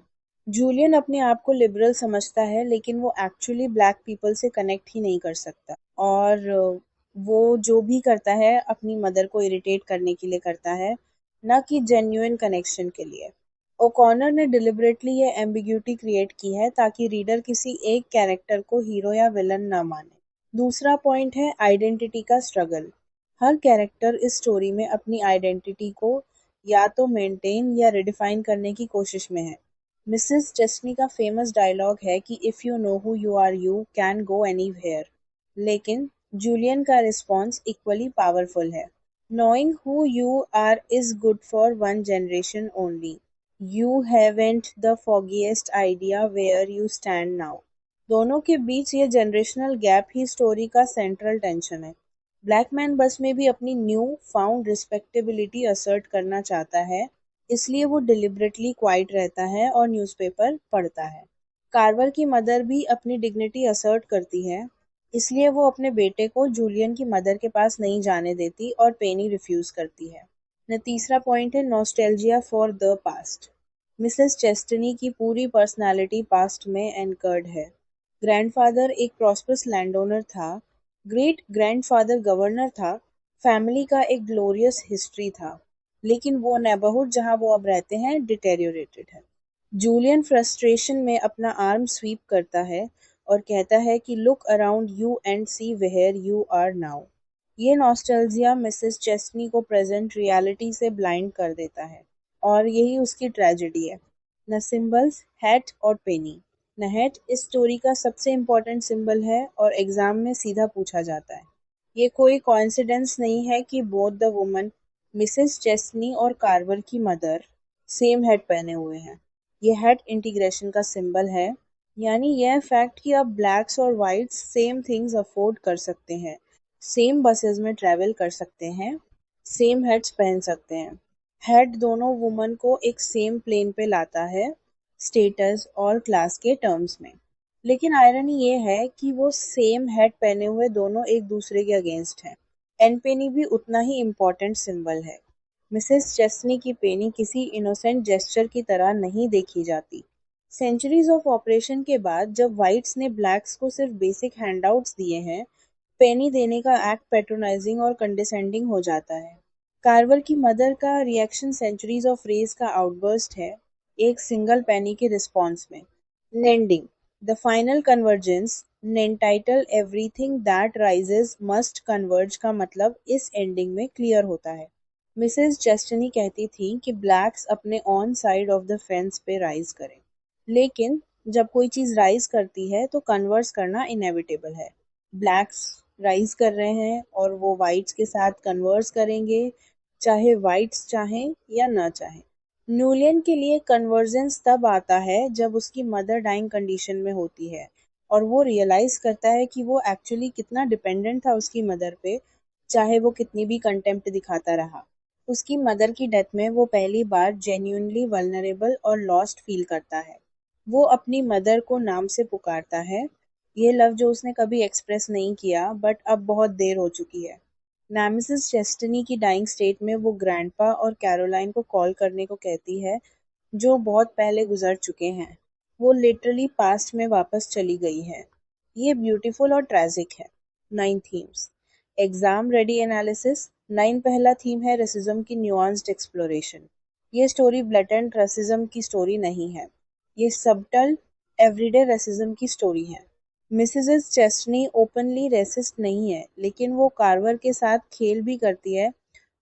Speaker 1: जूलियन अपने आप को लिबरल समझता है, लेकिन वो एक्चुअली ब्लैक पीपल से कनेक्ट ही नहीं कर सकता, और वो जो भी करता है अपनी मदर को इरिटेट करने के लिए करता है, ना कि जेन्युइन कनेक्शन के लिए। ओकॉनर ने डिलिबरेटली ये एम्बिग्यूटी क्रिएट की है ताकि रीडर किसी एक कैरेक्टर को हीरो या विलन ना माने। दूसरा पॉइंट है आइडेंटिटी का स्ट्रगल। हर कैरेक्टर इस स्टोरी में अपनी आइडेंटिटी को या तो मेंटेन या रिडिफाइन करने की कोशिश में है। मिसेस चेस्नी का फेमस डायलॉग है कि if you know who you are you can go anywhere, लेकिन जूलियन का रिस्पॉन्स इक्वली पावरफुल है। Knowing who you are is good for one generation only. You haven't the foggiest idea where you stand now. दोनों के बीच ये जनरेशनल गैप ही स्टोरी का सेंट्रल टेंशन है। ब्लैक मैन बस में भी अपनी न्यू फाउंड रिस्पेक्टेबिलिटी असर्ट करना चाहता है, इसलिए वो डिलिबरेटली क्वाइट रहता है और न्यूज़पेपर पढ़ता है। कार्वर की मदर भी अपनी डिग्निटी असर्ट करती है, इसलिए वो अपने बेटे को जूलियन की मदर के पास नहीं जाने देती और पेनी रिफ्यूज करती है। न तीसरा पॉइंट है nostalgia for the past. Mrs Chestny की पूरी पर्सनालिटी पास्ट में एनकर्ड है। ग्रैंडफादर एक प्रॉस्परस लैंडओनर था, ग्रेट ग्रैंडफादर गवर्नर था, फैमिली का एक ग्लोरियस हिस्ट्री था, लेकिन वो नेबरहुड जहाँ वो अब रहते हैं डिटेरियोरेटेड है। जूलियन फ्रस्ट्रेशन में अपना आर्म स्वीप करता है और कहता है कि look around you and see where you are now. ये नॉस्टैल्जिया मिसेस चेस्नी को प्रेजेंट रियलिटी से ब्लाइंड कर देता है, और यही उसकी ट्रेजेडी है। न सिंबल्स, हैट और पेनी। न हैट इस स्टोरी का सबसे इम्पोर्टेंट सिंबल है और एग्जाम में सीधा पूछा जाता है। ये कोई कोइंसिडेंस नहीं है कि बोथ द वुमन, मिसेस चेस्नी और कार्वर की मदर, सेम हेड पहने हुए हैं। ये हेड इंटीग्रेशन का सिंबल है, यानी यह फैक्ट कि अब ब्लैक्स और वाइट्स सेम थिंग्स अफोर्ड कर सकते हैं, सेम बसेस में ट्रैवल कर सकते हैं, सेम हेड्स पहन सकते हैं। हेड दोनों वुमन को एक सेम प्लेन पे लाता है, स्टेटस और क्लास के टर्म्स में। लेकिन आयरनी ये है कि वो सेम हेड पहने हुए दोनों एक दूसरे के अगेंस्ट हैं। एन पेनी भी उतना ही इम्पोर्टेंट सिंबल है। मिसेस चेस्नी की पेनी किसी इनोसेंट जेस्चर की तरह नहीं देखी जाती। सेंचुरीज ऑफ ऑपरेशन के बाद जब व्हाइट्स ने ब्लैक्स को सिर्फ बेसिक हैंडआउट्स दिए हैं, पेनी देने का एक्ट पैट्रोनाइजिंग और कंडेसेंडिंग हो जाता है। कार्वर की मदर का रिएक्शन सेंचुरीज ऑफ रेस का आउटबर्स्ट है, एक सिंगल पेनी के रिस्पॉन्स में। Ending the final convergence, entitle everything that rises must converge का मतलब इस एंडिंग में क्लियर होता है। मिसेस चेस्टनी कहती थी कि ब्लैक्स अपने on side of the fence पे राइज करें, लेकिन जब कोई चीज राइज करती है तो कन्वर्स करना इनएविटेबल है। ब्लैक्स राइज कर रहे हैं और वो वाइट्स के साथ कन्वर्स करेंगे, चाहे वाइट्स चाहें या ना चाहें। न्यूलियन के लिए कन्वर्जेंस तब आता है जब उसकी मदर डाइंग कंडीशन में होती है और वो रियलाइज करता है कि वो एक्चुअली कितना डिपेंडेंट था उसकी मदर पे, चाहे वो कितनी भी कंटेम्प्ट दिखाता रहा। उसकी मदर की डेथ में वो पहली बार जेन्युइनली वल्नरेबल और लॉस्ट फील करता है। वो अपनी मदर को नाम से पुकारता है, ये लव जो उसने कभी एक्सप्रेस नहीं किया, बट अब बहुत देर हो चुकी है। नेमेसिस चेस्टनी की डाइंग स्टेट में वो ग्रैंडपा और कैरोलाइन को कॉल करने को कहती है, जो बहुत पहले गुजर चुके हैं। वो लिटरली पास्ट में वापस चली गई है। ये ब्यूटीफुल और ट्रेजिक है। 9 थीम्स। Exam ready analysis. 9 पहला थीम है रेसिज्म की न्यूआंस्ड एक्सप्लोरेशन। ये स्टोरी ब्लेटेंट रेसिज्म की स्टोरी नहीं है, ये सबटल एवरीडे रेसिज्म की स्टोरी है। मिसेस चेस्टनी ओपनली रेसिस्ट नहीं है, लेकिन वो कार्वर के साथ खेल भी करती है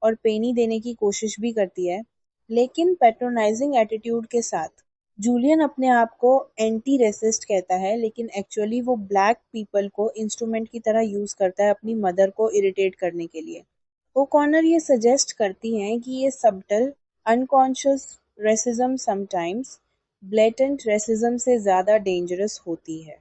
Speaker 1: और पेनी देने की कोशिश भी करती है, लेकिन पैट्रोनाइजिंग एटीट्यूड के साथ। जूलियन अपने आप को एंटी रेसिस्ट कहता है, लेकिन एक्चुअली वो ब्लैक पीपल को इंस्ट्रूमेंट की तरह यूज करता है अपनी मदर को इरिटेट करने के लिए। ओकॉनर ये सजेस्ट करती हैं कि ये subtle unconscious racism sometimes blatant racism से ज़्यादा डेंजरस होती है।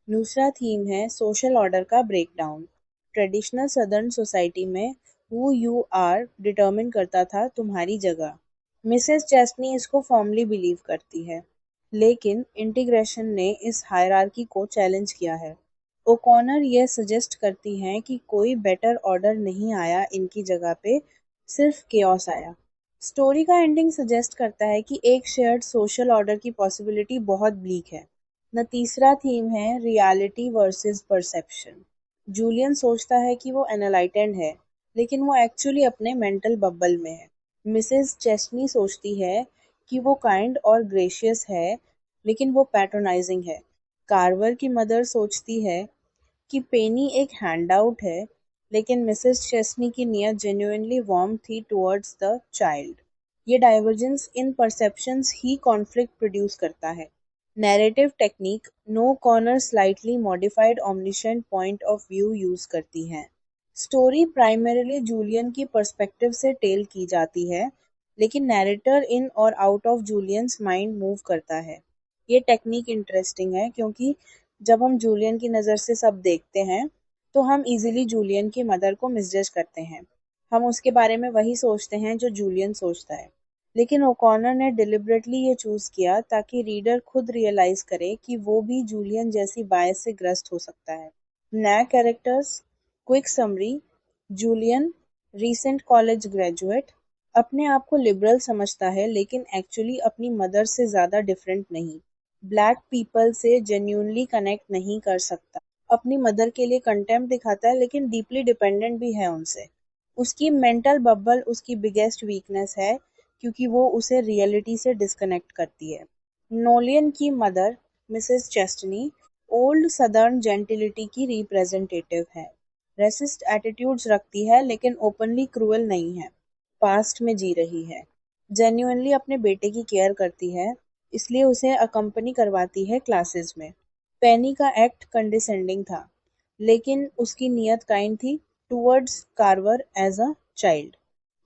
Speaker 1: दूसरा थीम है सोशल ऑर्डर का ब्रेकडाउन। ट्रेडिशनल सदर्न सोसाइटी में हु यू आर डिटर्मिन करता था तुम्हारी जगह। मिसेस चेस्टनी इसको फॉर्मली बिलीव करती है, लेकिन इंटीग्रेशन ने इस हायरार्की को चैलेंज किया है। ओकॉनर यह सजेस्ट करती हैं कि कोई बेटर ऑर्डर नहीं आया इनकी जगह पे, सिर्फ केओस आया। स्टोरी का एंडिंग सजेस्ट करता है कि एक शेयर्ड सोशल ऑर्डर की पॉसिबिलिटी बहुत ब्लीक है। न तीसरा थीम है रियलिटी वर्सेस परसेप्शन। जूलियन सोचता है कि वो एनलाइटेंड है, लेकिन वो एक्चुअली अपने मेंटल बबल में है। मिसेस चेस्टनी सोचती है कि वो काइंड और ग्रेशियस है, लेकिन वो पैट्रोनाइजिंग है। कार्वर की मदर सोचती है कि पेनी एक हैंडआउट है, लेकिन मिसेस चेस्नी की नियत जेन्युइनली वार्म थी टुवर्ड्स द चाइल्ड। ये डाइवर्जेंस इन परसेप्शंस ही कॉन्फ्लिक्ट प्रोड्यूस करता है। Narrative technique O'Connor slightly modified omniscient point of view use करती हैं। स्टोरी प्राइमरीली जूलियन की पर्सपेक्टिव से टेल की जाती है, लेकिन नैरेटर इन और out of Julian's mind move करता है। ये टेक्निक इंटरेस्टिंग है क्योंकि जब हम जूलियन की नज़र से सब देखते हैं, तो हम इजीली जूलियन की मदर को मिसजज करते हैं। हम उसके बारे में वही सोचते हैं जो जूलियन सोचता है। लेकिन ओकॉनर ने डिलिबरेटली ये चूज किया ताकि रीडर खुद रियलाइज करे कि वो भी जूलियन जैसी बायस से ग्रस्त हो सकता है। नया characters. Quick summary. Julian, recent college graduate, अपने आप को लिबरल समझता है लेकिन एक्चुअली अपनी मदर से ज़्यादा डिफरेंट नहीं। ब्लैक पीपल से जेन्यूनली कनेक्ट नहीं कर सकता, अपनी मदर के लिए कंटेम्प्ट दिखाता है लेकिन डीपली डिपेंडेंट भी है उनसे। उसकी मेंटल बबल उसकी बिगेस्ट वीकनेस है, क्योंकि वो उसे रियलिटी से डिस्कनेक्ट करती है। नोलियन की मदर मिसेस चेस्टनी ओल्ड सदर्न जेंटिलिटी की रिप्रेजेंटेटिव है। रेसिस्ट एटीट्यूड्स रखती है लेकिन ओपनली क्रूअल नहीं है। पास्ट में जी रही है। जेन्युइनली अपने बेटे की केयर करती है, इसलिए उसे अकम्पनी करवाती है क्लासेस में। पेनी का एक्ट कंडिसेंडिंग था, लेकिन उसकी नियत काइंड थी towards Carver as a child.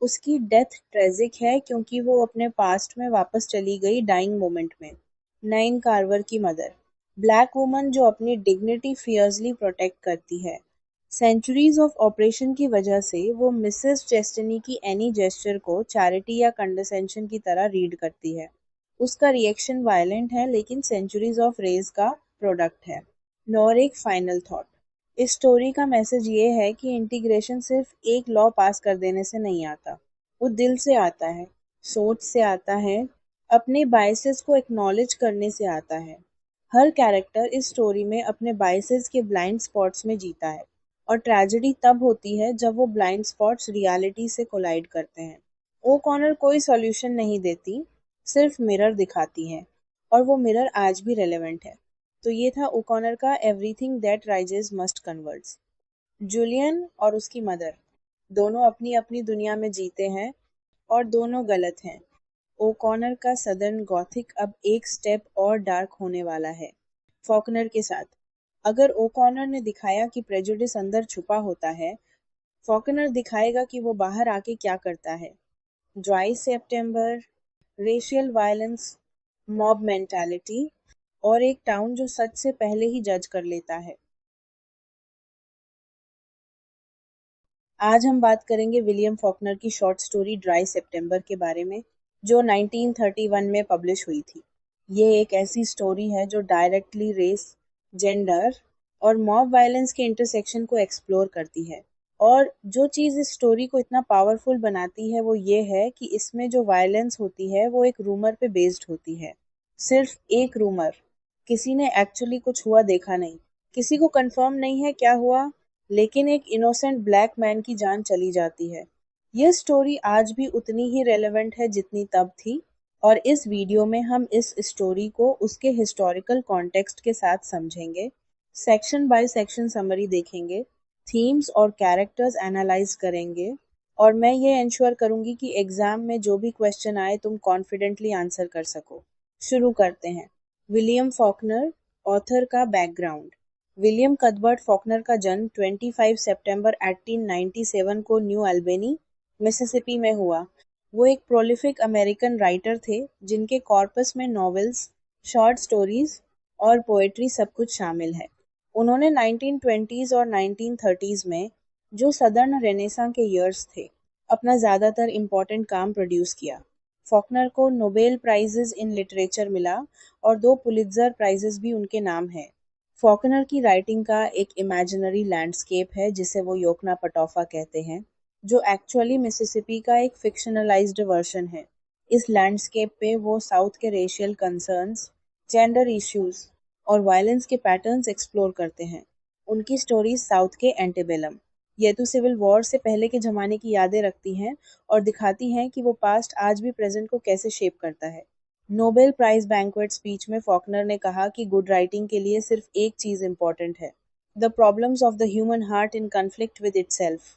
Speaker 1: उसकी डेथ ट्रेजिक है क्योंकि वो अपने पास्ट में वापस चली गई डाइंग मोमेंट में। नाइन कार्वर की मदर, ब्लैक वुमन जो अपनी डिग्निटी फियर्सली प्रोटेक्ट करती है। सेंचुरीज ऑफ ऑपरेशन की वजह से वो मिसेस चेस्टनी की एनी जेस्चर को चैरिटी या कंडेसेंशन की तरह रीड करती है। उसका रिएक्शन वायलेंट है लेकिन सेंचुरीज ऑफ रेज का प्रोडक्ट है। और एक फाइनल थॉट। इस स्टोरी का मैसेज ये है कि इंटीग्रेशन सिर्फ एक लॉ पास कर देने से नहीं आता, वो दिल से आता है, सोच से आता है, अपने बायसेस को एक्नॉलेज करने से आता है। हर कैरेक्टर इस स्टोरी में अपने बायसेस के ब्लाइंड स्पॉट्स में जीता है, और ट्रेजेडी तब होती है जब वो ब्लाइंड स्पॉट्स रियलिटी से कोलाइड करते हैं। ओ कॉर्नर कोई सॉल्यूशन नहीं देती, सिर्फ मिरर दिखाती है, और वो मिरर आज भी रेलेवेंट है। तो ये था ओकॉनर का everything that rises must converts. Julian और उसकी मदर दोनों अपनी अपनी दुनिया में जीते हैं, और दोनों गलत हैं। ओकॉनर का सदर्न गॉथिक अब एक स्टेप और डार्क होने वाला है फॉकनर के साथ। अगर ओकॉनर ने दिखाया कि प्रेजुडिस अंदर छुपा होता है, फॉकनर दिखाएगा कि वो बाहर आके क्या करता है। ड्राई सितंबर, रेशियल वायलेंस, मॉब मेंटालिटी, और एक टाउन जो सच से पहले ही जज कर लेता है। आज हम बात करेंगे विलियम फॉकनर की शॉर्ट स्टोरी ड्राई सितंबर के बारे में, जो 1931 में पब्लिश हुई थी। ये एक ऐसी स्टोरी है जो डायरेक्टली रेस, जेंडर और मॉब वायलेंस के इंटरसेक्शन को एक्सप्लोर करती है। और जो चीज़ इस स्टोरी को इतना पावरफुल बनाती है वो ये है कि इसमें जो वायलेंस होती है वो एक रूमर पे बेस्ड होती है। सिर्फ एक रूमर, किसी ने एक्चुअली कुछ हुआ देखा नहीं, किसी को कंफर्म नहीं है क्या हुआ, लेकिन एक इनोसेंट ब्लैक मैन की जान चली जाती है। यह स्टोरी आज भी उतनी ही रेलेवेंट है जितनी तब थी, और इस वीडियो में हम इस स्टोरी को उसके हिस्टोरिकल कॉन्टेक्स्ट के साथ समझेंगे, सेक्शन बाय सेक्शन समरी देखेंगे, थीम्स और कैरेक्टर्स एनालाइज करेंगे, और मैं ये इंश्योर करूंगी कि एग्जाम में जो भी क्वेश्चन आए तुम कॉन्फिडेंटली आंसर कर सको। शुरू करते हैं। विलियम फॉकनर, ऑथर का बैकग्राउंड। विलियम कथबर्ट फॉकनर का जन्म 25 सितंबर 1897 को न्यू अल्बेनी, मिसिसिपी में हुआ। वो एक प्रोलिफिक अमेरिकन राइटर थे जिनके कॉर्पस में नॉवेल्स, शॉर्ट स्टोरीज और पोएट्री सब कुछ शामिल है। उन्होंने 1920s और 1930s में, जो सदर्न रेनेसां के ईयर्स थे, अपना ज़्यादातर इम्पोर्टेंट काम प्रोड्यूस किया। फॉकनर को नोबेल प्राइजेस इन लिटरेचर मिला, और 2 पुलित्जर प्राइजेस भी उनके नाम है। फॉकनर की राइटिंग का एक इमेजिनरी लैंडस्केप है जिसे वो योकना पटोफा कहते हैं, जो एक्चुअली मिसिसिपी का एक फिक्शनलाइज्ड वर्जन है। इस लैंडस्केप पे वो साउथ के रेशियल कंसर्न्स, जेंडर इश्यूज और वायलेंस के पैटर्न्स एक्सप्लोर करते हैं। उनकी स्टोरीज साउथ के एंटीबेलम, ये तो सिविल वॉर से पहले के ज़माने की यादें रखती हैं, और दिखाती हैं कि वो पास्ट आज भी प्रेजेंट को कैसे शेप करता है। नोबेल प्राइज बैंक्वेट स्पीच में फॉकनर ने कहा कि गुड राइटिंग के लिए सिर्फ एक चीज़ इम्पॉर्टेंट है, the problems of the human heart in conflict with itself.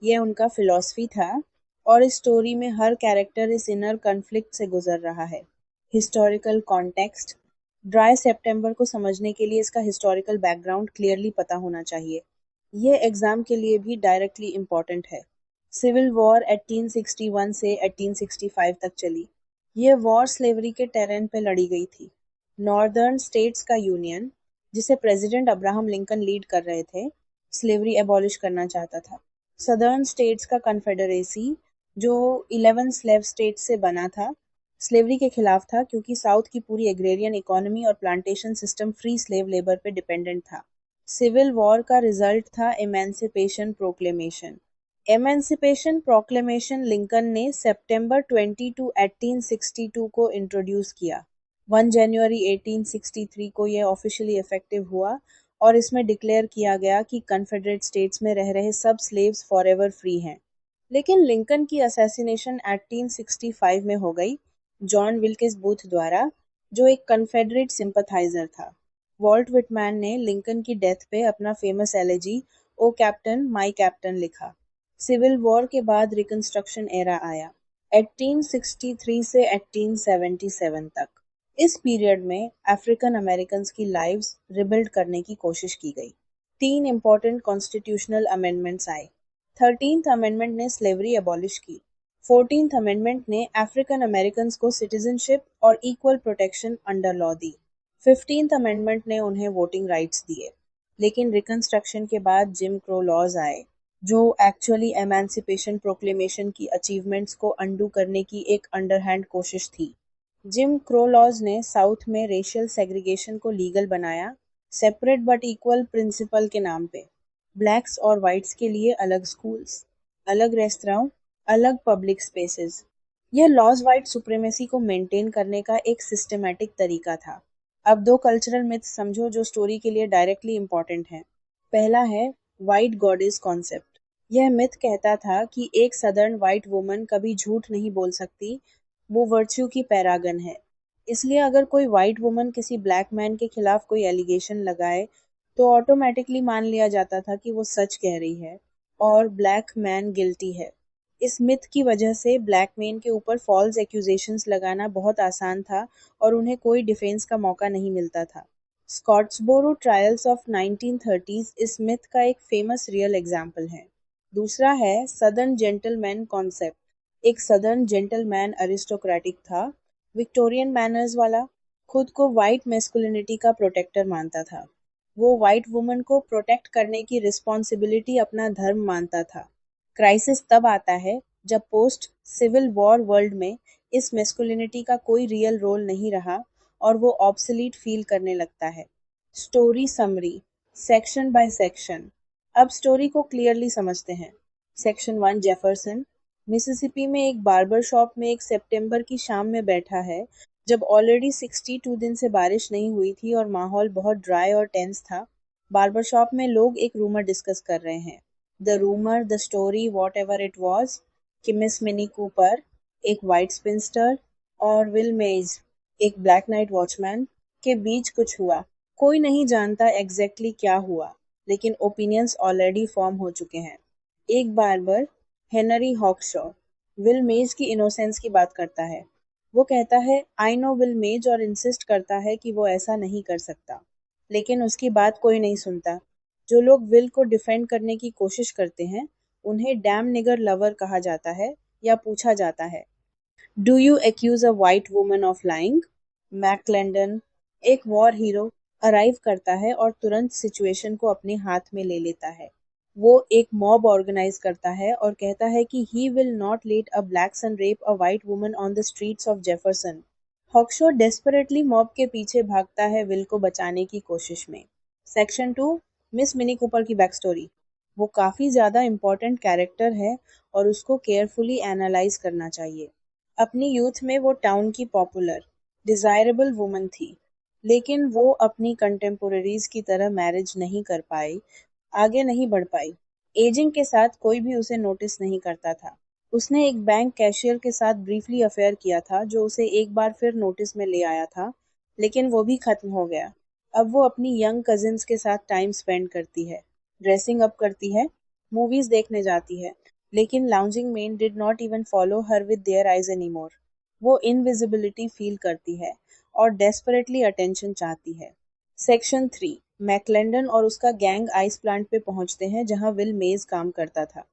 Speaker 1: ये उनका फिलॉसफी था, और इस स्टोरी में हर कैरेक्टर इस इनर कन्फ्लिक्ट से गुजर रहा है। Historical context. ड्राई सितंबर को समझने के लिए इसका हिस्टोरिकल बैकग्राउंड क्लियरली पता होना चाहिए। ये एग्जाम के लिए भी डायरेक्टली इम्पॉर्टेंट है। सिविल वॉर 1861 से 1865 तक चली। ये वॉर स्लेवरी के टेरेन पे लड़ी गई थी। नॉर्दर्न स्टेट्स का यूनियन, जिसे प्रेसिडेंट अब्राहम लिंकन लीड कर रहे थे, स्लेवरी एबॉलिश करना चाहता था। सदर्न स्टेट्स का कन्फेडरेसी, जो 11 स्लेव स्टेट्स से बना था, स्लेवरी के खिलाफ था क्योंकि साउथ की पूरी एग्रेरियन इकोनॉमी और plantation system free slave labour पे डिपेंडेंट था। सिविल वॉर का रिजल्ट था emancipation proclamation. Emancipation proclamation Lincoln ने सितंबर 22, 1862 को इंट्रोड्यूस किया। 1 जनवरी 1863 को यह ऑफिशियली इफेक्टिव हुआ, और इसमें डिक्लेयर किया गया कि कन्फेडरेट स्टेट्स में रह रहे सब स्लेव्स फॉरएवर फ्री हैं। लेकिन लिंकन की असैसिनेशन 1865 में हो गई, जॉन विल्किस बूथ द्वारा, जो एक कन्फेडरेट सिंपथाइजर था। वॉल्ट विटमैन ने लिंकन की डेथ पे अपना famous elegy O captain my captain लिखा। सिविल वॉर के बाद रिकंस्ट्रक्शन एरा आया, 1863 से 1877 तक। इस पीरियड में अफ्रीकन अमेरिकन की लाइव्स रिबिल्ड करने की कोशिश की गई। 3 इम्पोर्टेंट कॉन्स्टिट्यूशनल अमेंडमेंट्स आए। 13th अमेंडमेंट ने स्लेवरी एबॉलिश की। 14th अमेंडमेंट ने अफ्रीकन अमेरिकन को सिटीजनशिप और इक्वल प्रोटेक्शन अंडर लॉ दी। 15th अमेंडमेंट ने उन्हें वोटिंग राइट्स दिए। लेकिन रिकंस्ट्रक्शन के बाद जिम क्रो लॉज आए, जो एक्चुअली एमेंसिपेशन प्रोक्लेमेशन की अचीवमेंट्स को अंडू करने की एक अंडरहैंड कोशिश थी। जिम क्रो लॉज ने साउथ में रेशियल सेग्रीगेशन को लीगल बनाया, सेपरेट बट इक्वल प्रिंसिपल के नाम पे। ब्लैक्स और वाइट्स के लिए अलग स्कूल्स, अलग रेस्तरां, अलग पब्लिक स्पेसेस। यह लॉज वाइट सुप्रीमेसी को मेंटेन करने का एक सिस्टमैटिक तरीका था। अब दो कल्चरल मिथ्स समझो जो स्टोरी के लिए डायरेक्टली इंपॉर्टेंट हैं। पहला है वाइट गॉडेस कॉन्सेप्ट। यह मिथ कहता था कि एक सदर्न वाइट वुमन कभी झूठ नहीं बोल सकती, वो वर्च्यू की पैरागन है। इसलिए अगर कोई वाइट वुमन किसी ब्लैक मैन के खिलाफ कोई एलिगेशन लगाए तो ऑटोमेटिकली मान लिया जाता था कि वो सच कह रही है और ब्लैक मैन गिल्टी है। इस मिथ की वजह से ब्लैक मैन के ऊपर फॉल्स एक्यूजेशंस लगाना बहुत आसान था और उन्हें कोई डिफेंस का मौका नहीं मिलता था। स्कॉट्सबोरो ट्रायल्स ऑफ 1930s इस मिथ का एक फेमस रियल एग्जाम्पल है। दूसरा है सदर्न जेंटलमैन कॉन्सेप्ट। एक सदर्न जेंटलमैन अरिस्टोक्रेटिक था, विक्टोरियन मैनर्स वाला, खुद को वाइट मेस्कुलिनिटी का प्रोटेक्टर मानता था। वो वाइट वुमन को प्रोटेक्ट करने की रिस्पॉन्सिबिलिटी अपना धर्म मानता था। क्राइसिस तब आता है जब पोस्ट सिविल वॉर वर्ल्ड में इस मेस्कुलिनिटी का कोई रियल रोल नहीं रहा और वो ऑब्सोलीट फील करने लगता है। Story summary, section by section. अब स्टोरी को क्लियरली समझते हैं। सेक्शन 1, जेफरसन मिसिसिपी में एक बार्बर शॉप में एक सितंबर की शाम में बैठा है, जब ऑलरेडी 62 दिन से बारिश नहीं हुई थी और माहौल बहुत ड्राई और टेंस था। बार्बर शॉप में लोग एक रूमर डिस्कस कर रहे हैं। The rumour, the story, what ever it was, कि मिस मिनी कूपर, एक वाइट स्पिंस्टर, और विल मेज, एक ब्लैक नाइट वॉचमैन, के बीच कुछ हुआ। कोई नहीं जानता एग्जैक्टली क्या हुआ, लेकिन ओपिनियंस ऑलरेडी फॉर्म हो चुके हैं। एक बार्बर, हेनरी हॉक्शॉ, विल मेज की इनोसेंस की बात करता है। वो कहता है आई नो विल मेज और इंसिस्ट करता है कि वो ऐसा नहीं कर सकता। लेकिन उसकी बात कोई नहीं सुनता। जो लोग विल को डिफेंड करने की कोशिश करते हैं, उन्हें डैम निगर लवर कहा जाता है या पूछा जाता है, do you accuse a white woman of lying? McLendon, एक वॉर हीरो, अराइव करता है और तुरंत सिचुएशन को अपने हाथ में ले लेता है। वो एक मॉब ऑर्गेनाइज करता है और कहता है कि he will not let a black son rape a white woman on the streets of Jefferson. Hawkshaw desperately mob के पीछे भागता है विल को बचाने की कोशिश में। सेक्शन 2, मिस मिनी कूपर की बैक स्टोरी। वो काफ़ी ज़्यादा इम्पोर्टेंट कैरेक्टर है और उसको केयरफुली एनालाइज करना चाहिए। अपनी यूथ में वो टाउन की पॉपुलर, डिज़ायरेबल वुमन थी, लेकिन वो अपनी कंटेम्पोरेरीज की तरह मैरिज नहीं कर पाई, आगे नहीं बढ़ पाई। एजिंग के साथ कोई भी उसे नोटिस नहीं करता था। उसने एक बैंक कैशियर के साथ ब्रीफली अफेयर किया था जो उसे एक बार फिर नोटिस में ले आया था, लेकिन वो भी खत्म हो गया। अब वो अपनी यंग कजिन्स के साथ टाइम स्पेंड करती है, ड्रेसिंग अप करती है, मूवीज देखने जाती है, लेकिन lounging main did not even follow her with their eyes anymore. वो इनविजिबिलिटी फील करती है और डेस्परेटली अटेंशन चाहती है। सेक्शन 3, मैकलेंडन और उसका गैंग आइस प्लांट पे पहुंचते हैं जहां विल मेज काम करता था।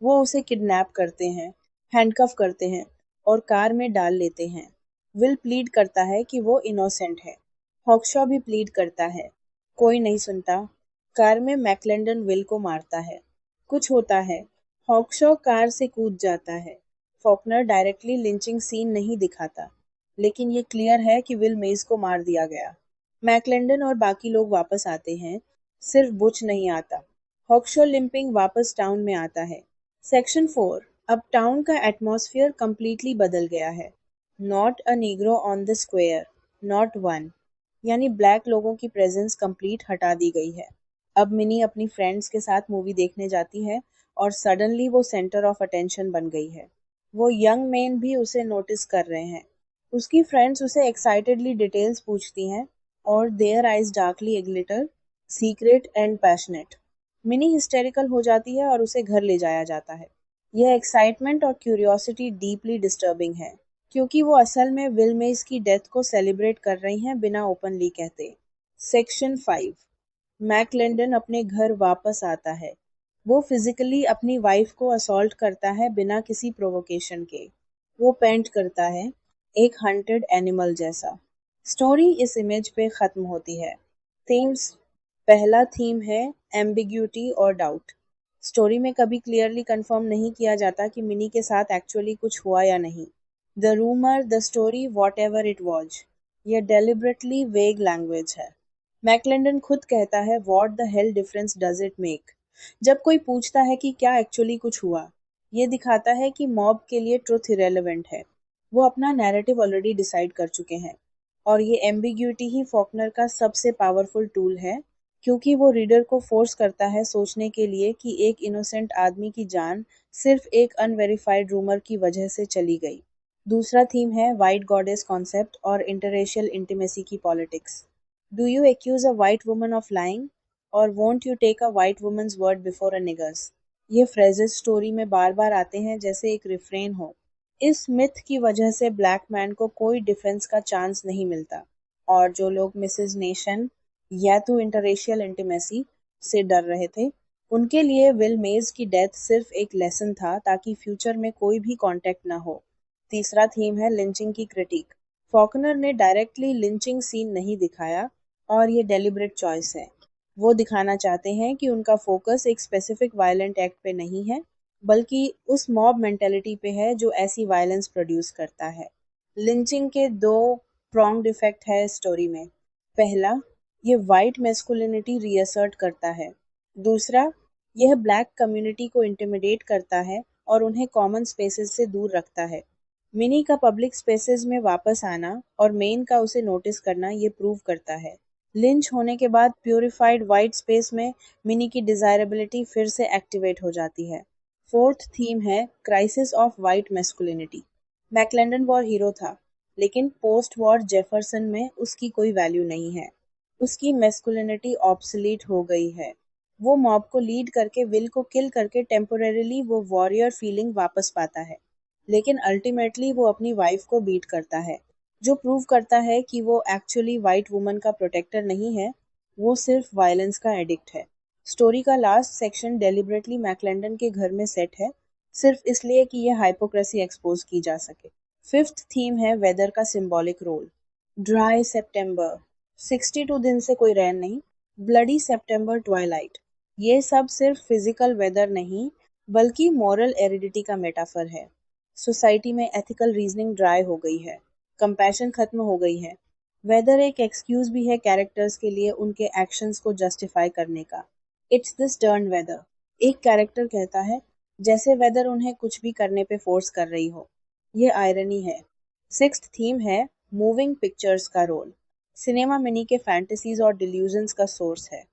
Speaker 1: वो उसे किडनैप करते हैं, हैंडकफ करते हैं और कार में डाल लेते हैं। विल प्लीड करता है कि वो इनोसेंट है। हॉक्शॉ भी प्लीड करता है। कोई नहीं सुनता। कार में मैकलेंडन विल को मारता है। कुछ होता है। हॉक्शॉ कार से कूद जाता है। फॉकनर डायरेक्टली लिंचिंग सीन नहीं दिखाता, लेकिन ये क्लियर है कि विल मेज को मार दिया गया। मैकलेंडन और बाकी लोग वापस आते हैं, सिर्फ बुच नहीं आता। हॉक्शॉ लिंपिंग वापस टाउन में आता है। सेक्शन 4, अब टाउन का एटमॉस्फेयर कंप्लीटली बदल गया है। Not a Negro on the square, not one, यानी ब्लैक लोगों की प्रेजेंस कंप्लीट हटा दी गई है। अब मिनी अपनी फ्रेंड्स के साथ मूवी देखने जाती है और सडनली वो सेंटर ऑफ अटेंशन बन गई है। वो यंग मेन भी उसे नोटिस कर रहे हैं। उसकी फ्रेंड्स उसे एक्साइटेडली डिटेल्स पूछती हैं और their eyes darkly glitter, secret and passionate. Mini hysterical हो जाती है और उसे घर ले जाया जाता है। यह एक्साइटमेंट और क्यूरियोसिटी डीपली डिस्टर्बिंग है, क्योंकि वो असल में विल मेज की डेथ को सेलिब्रेट कर रही हैं बिना ओपनली कहते। सेक्शन 5, मैकलेंडन अपने घर वापस आता है। वो फिजिकली अपनी वाइफ को असॉल्ट करता है बिना किसी प्रोवोकेशन के। वो पेंट करता है, एक हंटेड एनिमल जैसा। स्टोरी इस इमेज पे खत्म होती है। थीम्स, पहला थीम है एम्बिग्यूटी और डाउट। स्टोरी में कभी क्लियरली कंफर्म नहीं किया जाता कि मिनी के साथ एक्चुअली कुछ हुआ या नहीं। The rumour, the story, what ever it was, यह डेलिबरेटली वेग लैंग्वेज है। मैकलेंडन खुद कहता है what the hell difference does it make, जब कोई पूछता है कि क्या एक्चुअली कुछ हुआ, ये दिखाता है कि मॉब के लिए ट्रुथ इरेलेवेंट है। वो अपना नैरेटिव ऑलरेडी डिसाइड कर चुके हैं। और ये एम्बिग्यूटी ही फॉकनर का सबसे पावरफुल टूल है, क्योंकि वो रीडर को फोर्स करता है सोचने के लिए कि एक इनोसेंट आदमी की जान सिर्फ एक अनवेरिफाइड रूमर की वजह से चली गई। दूसरा थीम है वाइट गॉडेस कॉन्सेप्ट और इंटररेशियल इंटीमेसी की politics. Do you accuse a white woman of lying or won't you take a white woman's word before a nigger's? ये फ्रेजेस स्टोरी में बार बार आते हैं जैसे एक रिफ्रेन हो। इस मिथ की वजह से ब्लैक मैन को कोई डिफेंस का चांस नहीं मिलता, और जो लोग मिसेस नेशन या तो इंटररेशियल इंटीमेसी से डर रहे थे, उनके लिए विल मेज की डेथ सिर्फ एक लेसन था ताकि फ्यूचर में कोई भी कांटेक्ट ना हो। तीसरा थीम है लिंचिंग की क्रिटिक। फॉकनर ने डायरेक्टली लिंचिंग सीन नहीं दिखाया, और ये डेलिब्रेट चॉइस है। वो दिखाना चाहते हैं कि उनका फोकस एक स्पेसिफिक वायलेंट एक्ट पे नहीं है, बल्कि उस मॉब मेंटेलिटी पे है जो ऐसी वायलेंस प्रोड्यूस करता है। लिंचिंग के दो प्रॉन्ग्ड इफेक्ट है स्टोरी में। पहला, ये वाइट मेस्कुलिनिटी रीअसर्ट करता है। दूसरा, यह ब्लैक कम्युनिटी को इंटिमिडेट करता है और उन्हें कॉमन स्पेसेस से दूर रखता है। मिनी का पब्लिक स्पेसेस में वापस आना और मेन का उसे नोटिस करना ये प्रूव करता है। लिंच होने के बाद प्यूरिफाइड वाइट स्पेस में मिनी की डिजायरेबिलिटी फिर से एक्टिवेट हो जाती है। फोर्थ थीम है crisis of white masculinity. McLendon war hero था, लेकिन पोस्ट वॉर जेफरसन में उसकी कोई वैल्यू नहीं है। उसकी मैस्कुलिनिटी ऑब्सोलीट हो गई है। वो मॉब को लीड करके विल को किल करके टेम्पोरेरीली वो वॉरियर फीलिंग वापस पाता है, लेकिन अल्टीमेटली वो अपनी वाइफ को बीट करता है, जो प्रूव करता है कि वो एक्चुअली वाइट वुमन का प्रोटेक्टर नहीं है, वो सिर्फ वायलेंस का एडिक्ट है। स्टोरी का लास्ट सेक्शन डेलिबरेटली मैकलेंडन के घर में सेट है, सिर्फ इसलिए कि यह हाइपोक्रेसी एक्सपोज की जा सके। फिफ्थ थीम है वेदर का सिंबॉलिक रोल। ड्राई सितंबर, 62 दिन से कोई रैन नहीं, ब्लडी सितंबर ट्वाइलाइट, ये सब सिर्फ फिजिकल वेदर नहीं, बल्कि मॉरल एरिडिटी का मेटाफर है। सोसाइटी में एथिकल रीजनिंग ड्राई हो गई है, कंपैशन खत्म हो गई है। वेदर एक एक्सक्यूज भी है कैरेक्टर्स के लिए उनके एक्शंस को जस्टिफाई करने का। इट्स दिस टर्न वेदर, एक कैरेक्टर कहता है, जैसे वेदर उन्हें कुछ भी करने पे फोर्स कर रही हो। ये आयरनी है। सिक्स्थ थीम है मूविंग पिक्चर्स का रोल। सिनेमा मिनी के फैंटेसीज और डिल्यूजन्स का सोर्स है।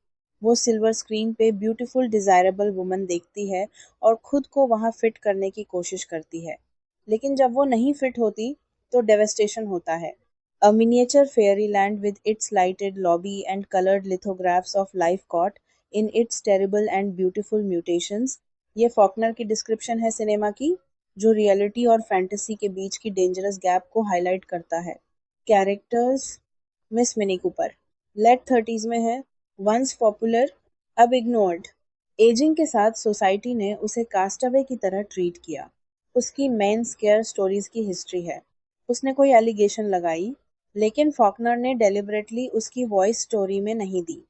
Speaker 1: वो सिल्वर स्क्रीन पे ब्यूटीफुल डिजायरेबल वुमन देखती है और खुद को वहां फिट करने की कोशिश करती है, लेकिन जब वो नहीं फिट होती तो डेवेस्टेशन होता है। A miniature fairyland with its lighted lobby and colored lithographs of life caught in its terrible and beautiful mutations। ये फॉकनर की डिस्क्रिप्शन है सिनेमा की, जो रियलिटी और फैंटेसी के बीच की डेंजरस गैप को हाईलाइट करता है। Characters, Miss Minnie Cooper, late thirties में है, वंस पॉपुलर, अब इग्नोर्ड। एजिंग के साथ सोसाइटी ने उसे कास्टअवे की तरह ट्रीट किया। उसकी मेन स्केयर स्टोरीज की हिस्ट्री है। उसने कोई एलिगेशन लगाई, लेकिन फॉकनर ने डेलिबरेटली उसकी वॉइस स्टोरी में नहीं दी।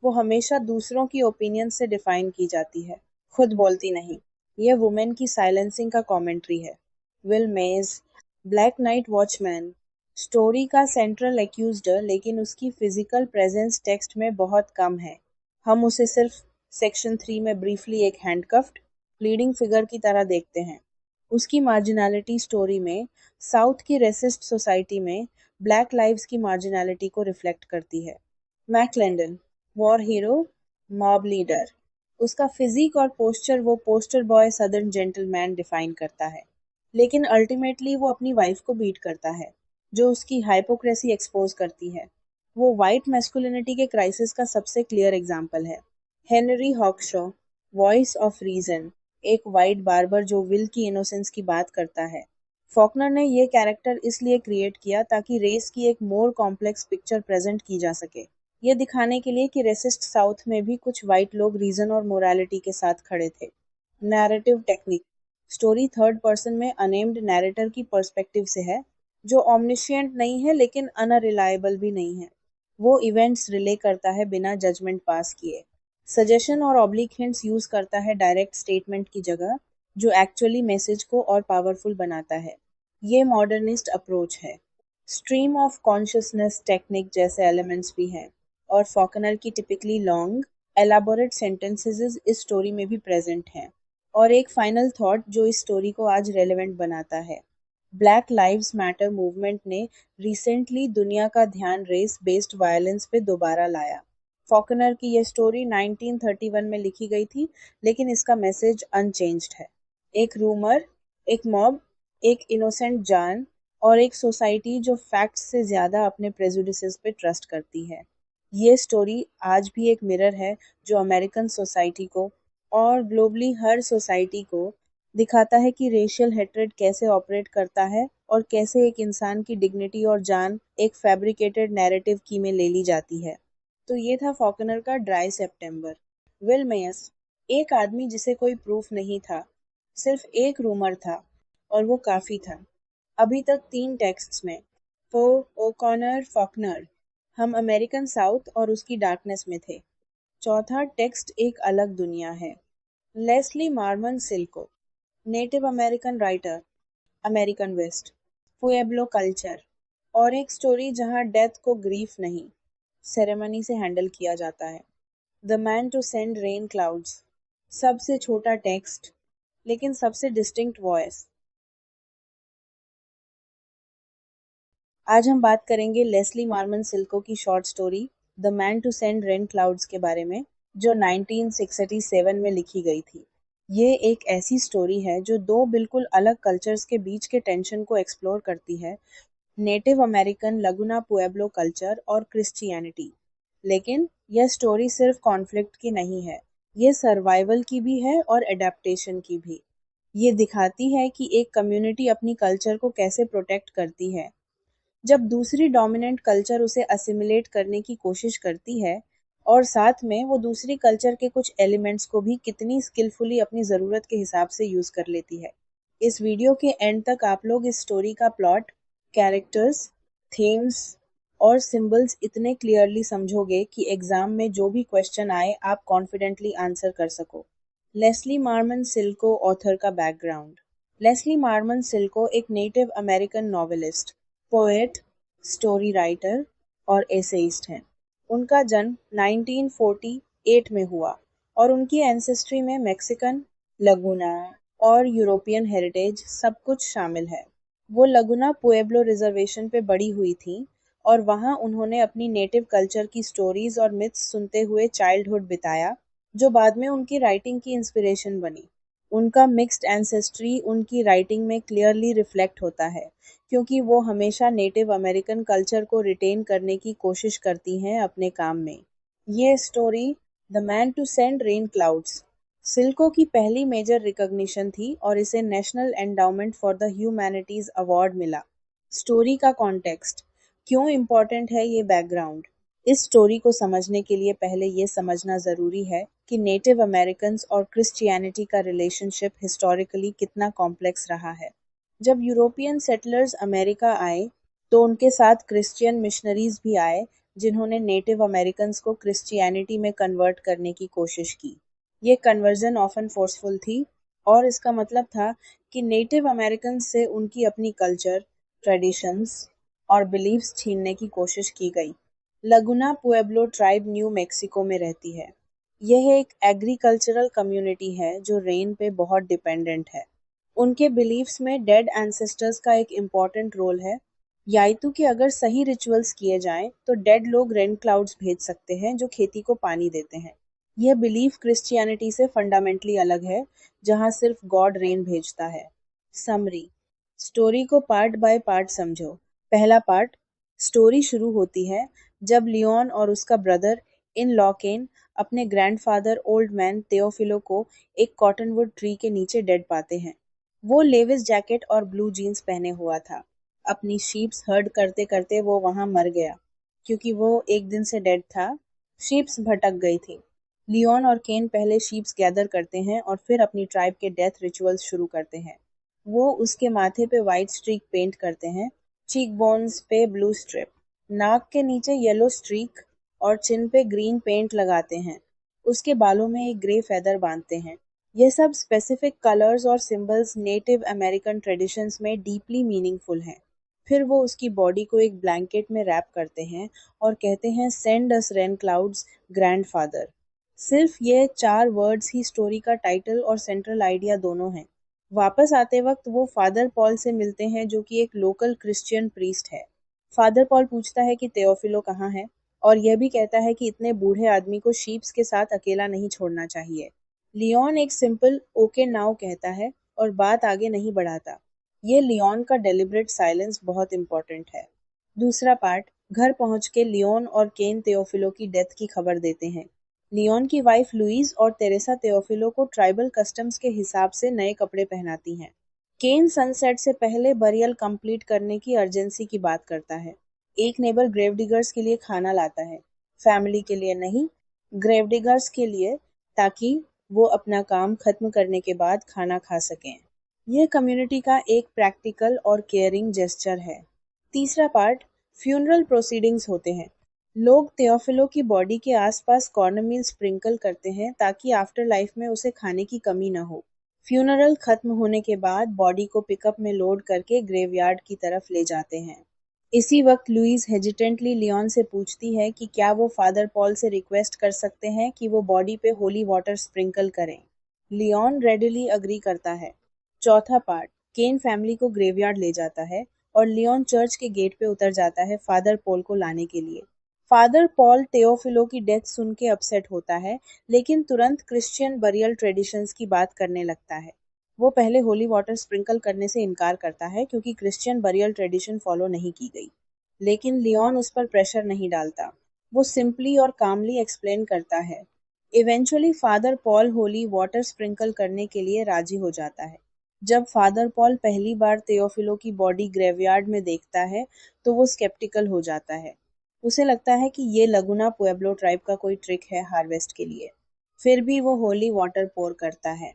Speaker 1: वो हमेशा दूसरों की ओपिनियन से डिफाइन की जाती है, खुद बोलती नहीं। ये वुमेन की साइलेंसिंग का कमेंट्री है। विल मेज, ब्लैक नाइट वॉचमैन, स्टोरी का सेंट्रल एक्यूज्ड, लेकिन उसकी फिजिकल प्रेजेंस टेक्स्ट में बहुत कम है। हम उसे सिर्फ सेक्शन 3 में ब्रीफली एक हैंडकफ्ड लीडिंग फिगर की तरह देखते हैं। उसकी मार्जिनैलिटी स्टोरी में साउथ की रेसिस्ट सोसाइटी में ब्लैक लाइव्स की मार्जिनैलिटी को रिफ्लेक्ट करती है। मैकलेंडन, वॉर हीरो, मॉब लीडर, उसका फिजिक और पोस्चर वो poster boy southern gentleman define करता है, लेकिन अल्टीमेटली वो अपनी वाइफ को बीट करता है, जो उसकी हाइपोक्रेसी एक्सपोज करती है। वो वाइट मैस्कुलिनिटी के क्राइसिस का सबसे क्लियर एग्जाम्पल है। हेनरी हॉक्शॉ, वॉइस ऑफ रीजन, एक वाइट बार्बर जो विल की इनोसेंस की बात करता है। फॉकनर ने ये कैरेक्टर इसलिए क्रिएट किया ताकि रेस की एक मोर कॉम्प्लेक्स पिक्चर प्रेजेंट की जा सके। ये दिखाने के लिए कि रेसिस्ट साउथ में भी कुछ वाइट लोग रीजन और मोरालिटी के साथ खड़े थे। Narrative technique, story third person में अनेम्ड नैरेटर की पर्सपेक्टिव से है, जो ऑमनिशियंट नहीं है लेकिन अनरिलायबल भी नहीं है। वो इवेंट्स रिले करता है बिना जजमेंट पास किए। सजेशन और ऑब्लिक हिंट्स यूज करता है डायरेक्ट स्टेटमेंट की जगह, जो एक्चुअली मैसेज को और पावरफुल बनाता है। ये मॉडर्निस्ट अप्रोच है। स्ट्रीम ऑफ कॉन्शियसनेस टेक्निक जैसे एलिमेंट्स भी हैं, और फॉकनर की टिपिकली लॉन्ग एलाबोरेट सेंटेंसेस इस स्टोरी में भी प्रेजेंट हैं। और एक फाइनल थॉट जो इस स्टोरी को आज रेलेवेंट बनाता है। ब्लैक लाइव्स मैटर मूवमेंट ने रिसेंटली दुनिया का ध्यान रेस बेस्ड वायलेंस पे दोबारा लाया। फॉकनर की यह स्टोरी 1931 में लिखी गई थी, लेकिन इसका मैसेज अनचेंज्ड है। एक रूमर, एक मॉब, एक इनोसेंट जान और एक सोसाइटी जो फैक्ट्स से ज़्यादा अपने प्रेजुडिसेस पे ट्रस्ट करती है। ये स्टोरी आज भी एक मिरर है जो अमेरिकन सोसाइटी को और ग्लोबली हर सोसाइटी को दिखाता है कि रेशियल हेट्रेड कैसे ऑपरेट करता है और कैसे एक इंसान की डिग्निटी और जान एक फैब्रिकेटेड नैरेटिव की में ले ली जाती है। तो ये था फॉकनर का ड्राई सितंबर। विल मेयस, एक आदमी जिसे कोई प्रूफ नहीं था, सिर्फ एक रूमर था, और वो काफी था। अभी तक 3 टेक्स्ट्स में, पो, ओकॉनर, फॉकनर, हम अमेरिकन साउथ और उसकी डार्कनेस में थे। चौथा टेक्स्ट एक अलग दुनिया है। Leslie Marmon Silko, native American writer, American west, Pueblo culture, और एक स्टोरी जहां डेथ को ग्रीफ नहीं, सेरेमनी से हैंडल किया जाता है। The man to send rain clouds, सबसे छोटा टेक्स्ट लेकिन सबसे डिस्टिंक्ट वॉइस। आज हम बात करेंगे लेस्ली मार्मन सिल्को की short story the man to send rain clouds के बारे में, जो 1967 में लिखी गई थी। ये एक ऐसी स्टोरी है जो दो बिल्कुल अलग कल्चर्स के बीच के टेंशन को एक्सप्लोर करती है, नेटिव अमेरिकन लगुना पुएब्लो कल्चर और क्रिश्चियनिटी। लेकिन यह स्टोरी सिर्फ कॉन्फ्लिक्ट की नहीं है, ये सर्वाइवल की भी है और एडेप्टेशन की भी। ये दिखाती है कि एक कम्युनिटी अपनी कल्चर को कैसे प्रोटेक्ट करती है जब दूसरी डोमिनेंट कल्चर उसे असिमिलेट करने की कोशिश करती है, और साथ में वो दूसरी कल्चर के कुछ एलिमेंट्स को भी कितनी स्किलफुली अपनी ज़रूरत के हिसाब से यूज़ कर लेती है। इस वीडियो के एंड तक आप लोग इस स्टोरी का प्लॉट, कैरेक्टर्स, थीम्स और सिंबल्स इतने क्लियरली समझोगे कि एग्जाम में जो भी क्वेश्चन आए आप कॉन्फिडेंटली आंसर कर सको। लेस्ली मार्मन सिल्को ऑथर का बैकग्राउंड। लेस्ली मार्मन सिल्को एक native American novelist, poet, story writer और एसेइस्ट हैं। उनका जन्म 1948 में हुआ और उनकी एंसेस्ट्री में मैक्सिकन, लगुना और यूरोपियन हेरिटेज सब कुछ शामिल है। वो लगुना पुएब्लो रिजर्वेशन पे बड़ी हुई थी और वहाँ उन्होंने अपनी नेटिव कल्चर की स्टोरीज और मिथ्स सुनते हुए चाइल्डहुड बिताया, जो बाद में उनकी राइटिंग की इंस्पिरेशन बनी। उनका मिक्स्ड एंसेस्ट्री उनकी राइटिंग में क्लियरली रिफ्लेक्ट होता है, क्योंकि वो हमेशा नेटिव अमेरिकन कल्चर को रिटेन करने की कोशिश करती हैं अपने काम में। ये story the man to send rain clouds Silko की पहली मेजर रिकॉग्निशन थी और इसे national endowment for the humanities award मिला। स्टोरी का कॉन्टेक्स्ट, क्यों इम्पोर्टेंट है ये बैकग्राउंड? इस स्टोरी को समझने के लिए पहले ये समझना ज़रूरी है कि नेटिव अमेरिकन्स और क्रिश्चियनिटी का रिलेशनशिप हिस्टोरिकली कितना कॉम्प्लेक्स रहा है। जब यूरोपियन सेटलर्स अमेरिका आए, तो उनके साथ क्रिश्चियन मिशनरीज भी आए, जिन्होंने नेटिव अमेरिकन्स को क्रिश्चियनिटी में कन्वर्ट करने की कोशिश की। ये कन्वर्जन ऑफन फोर्सफुल थी और इसका मतलब था कि नेटिव अमेरिकन से उनकी अपनी कल्चर, ट्रेडिशंस और बिलीफ्स छीनने की कोशिश की गई। लगुना पुएब्लो ट्राइब न्यू मेक्सिको में रहती है। यह एक एग्रीकल्चरल कम्युनिटी है जो रेन पे बहुत डिपेंडेंट है। उनके बिलीफ्स में डेड एंसेस्टर्स का एक इम्पॉर्टेंट रोल है। याइतु कि अगर सही रिचुअल्स किए जाएं तो डेड लोग रेन क्लाउड्स भेज सकते हैं जो खेती को पानी देते हैं। यह बिलीफ क्रिश्चियनिटी से फंडामेंटली अलग है, जहां सिर्फ गॉड रेन भेजता है। समरी, स्टोरी को पार्ट बाय पार्ट समझो। पहला पार्ट, स्टोरी शुरू होती है जब लियोन और उसका ब्रदर इन लॉकेन अपने ग्रैंडफादर ओल्ड मैन तेओफिलो को एक कॉटनवुड ट्री के नीचे डेड पाते हैं। वो लेविस जैकेट और ब्लू जीन्स पहने हुआ था। अपनी शीप्स हर्ड करते करते वो वहां मर गया। क्योंकि वो एक दिन से डेड था, शीप्स भटक गई थी। लियोन और केन पहले शीप्स गैदर करते हैं और फिर अपनी ट्राइब के डेथ रिचुअल्स शुरू करते हैं। वो उसके माथे पे वाइट स्ट्रीक पेंट करते हैं, चीक बोन्स पे ब्लू स्ट्रिप, नाक के नीचे येलो स्ट्रीक और चिन पे ग्रीन पेंट लगाते हैं। उसके बालों में एक ग्रे फेदर बांधते हैं। ये सब स्पेसिफिक कलर्स और सिंबल्स नेटिव अमेरिकन ट्रेडिशंस में डीपली मीनिंगफुल हैं। फिर वो उसकी बॉडी को एक ब्लैंकेट में रैप करते हैं और कहते हैं, send us rain clouds grandfather. सिर्फ ये 4 वर्ड्स ही स्टोरी का टाइटल और सेंट्रल आइडिया दोनों हैं। वापस आते वक्त वो फादर पॉल से मिलते हैं जो कि एक लोकल क्रिश्चियन प्रीस्ट है। फादर पॉल पूछता है कि तेओफिलो कहाँ है और यह भी कहता है कि इतने बूढ़े आदमी को शीप्स के साथ अकेला नहीं छोड़ना चाहिए। लियोन एक सिंपल ओके नाउ कहता है और बात आगे नहीं बढ़ाता। ये लियोन का डेलिब्रेट साइलेंस बहुत इंपॉर्टेंट है। दूसरा पार्ट, घर पहुंच के लियोन और केन तेओफिलो की डेथ की खबर देते हैं। लियोन की वाइफ लुइस और तेरेसा तेओफिलो को ट्राइबल कस्टम्स के हिसाब से नए कपड़े पहनाती हैं। केन सनसेट से पहले बरियल कंप्लीट करने की अर्जेंसी की बात करता है। एक नेबर ग्रेवडिगर्स के लिए खाना लाता है, फैमिली के लिए नहीं, ग्रेवडिगर्स के लिए, ताकि वो अपना काम खत्म करने के बाद खाना खा सकें। यह कम्युनिटी का एक प्रैक्टिकल और केयरिंग जेस्चर है। तीसरा पार्ट, फ्यूनरल प्रोसीडिंग्स होते हैं। लोग तेओफिलो की बॉडी के आसपास कॉर्नमील स्प्रिंकल करते हैं ताकि आफ्टर लाइफ में उसे खाने की कमी न हो। फ्यूनरल खत्म होने के बाद बॉडी को पिकअप में लोड करके ग्रेवयार्ड की तरफ ले जाते हैं। इसी वक्त लुइस हेजिटेंटली लियोन से पूछती है कि क्या वो फादर पॉल से रिक्वेस्ट कर सकते हैं कि वो बॉडी पे होली वाटर स्प्रिंकल करें। लियोन रेडिली अग्री करता है। चौथा पार्ट, केन फैमिली को ग्रेवयार्ड ले जाता है और लियोन चर्च के गेट पे उतर जाता है फादर पॉल को लाने के लिए। फादर पॉल तेओफिलो की डेथ सुन के अपसेट होता है, लेकिन तुरंत क्रिश्चियन बरियल ट्रेडिशंस की बात करने लगता है। वो पहले होली वाटर स्प्रिंकल करने से इनकार करता है क्योंकि क्रिश्चियन बरियल ट्रेडिशन फॉलो नहीं की गई। लेकिन लियोन उस पर प्रेशर नहीं डालता। वो सिंपली और कामली एक्सप्लेन करता है। Eventually father Paul holy water sprinkle करने के लिए राजी हो जाता है। जब फादर पॉल पहली बार तेओफिलो की बॉडी ग्रेवयार्ड में देखता है, तो वो स्केप्टिकल हो जाता है। उसे लगता है कि ये लगुना पुएब्लो ट्राइब का कोई ट्रिक है हार्वेस्ट के लिए। फिर भी वो होली वाटर पोर करता है।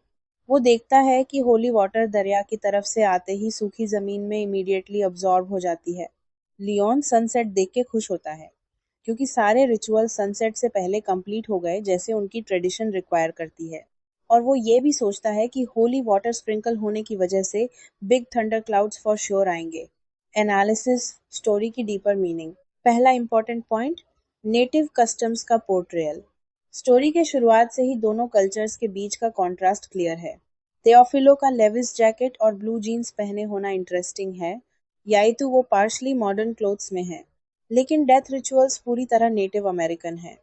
Speaker 1: वो देखता है कि होली वाटर दरिया की तरफ से आते ही सूखी जमीन में इमीडिएटली अब्जॉर्ब हो जाती है। लियोन सनसेट देख के खुश होता है क्योंकि सारे रिचुअल सनसेट से पहले कंप्लीट हो गए जैसे उनकी ट्रेडिशन रिक्वायर करती है। और वो ये भी सोचता है कि होली वाटर स्प्रिंकल होने की वजह से big thunder clouds for sure आएंगे। एनालिसिस, स्टोरी की डीपर मीनिंग। पहला इंपॉर्टेंट पॉइंट, नेटिव कस्टम्स का पोर्ट्रेयल। स्टोरी के शुरुआत से ही दोनों कल्चर्स के बीच का कॉन्ट्रास्ट क्लियर है। तेओफिलो का लेविस जैकेट और ब्लू जीन्स पहने होना इंटरेस्टिंग है, या तो वो पार्शली मॉडर्न क्लोथ्स में है। लेकिन डेथ रिचुअल्स पूरी तरह नेटिव अमेरिकन है।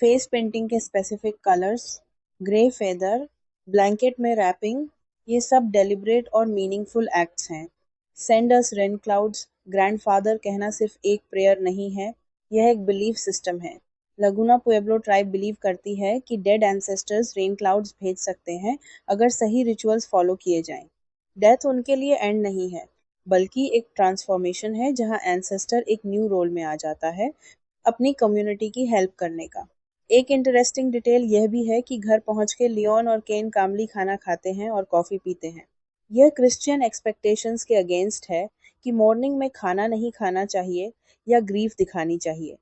Speaker 1: फेस पेंटिंग के specific colours, grey feather, blanket में रैपिंग, ये सब डेलिब्रेट और मीनिंगफुल एक्ट्स हैं। Send us rain clouds, grandfather कहना सिर्फ एक प्रेयर नहीं है, यह एक बिलीफ सिस्टम है। लगुना पुएब्लो ट्राइब बिलीव करती है कि डेड एंसेस्टर्स रेन क्लाउड्स भेज सकते हैं अगर सही रिचुअल्स फॉलो किए जाएं। डेथ उनके लिए एंड नहीं है, बल्कि एक ट्रांसफॉर्मेशन है जहां एंसेस्टर एक न्यू रोल में आ जाता है, अपनी कम्युनिटी की हेल्प करने का। एक इंटरेस्टिंग डिटेल यह भी है कि घर पहुंच के लियोन और केन कामली खाना खाते हैं और कॉफी पीते हैं। यह क्रिश्चियन एक्सपेक्टेशंस के अगेंस्ट है कि मॉर्निंग में खाना नहीं खाना चाहिए या ग्रीफ दिखानी चाहिए।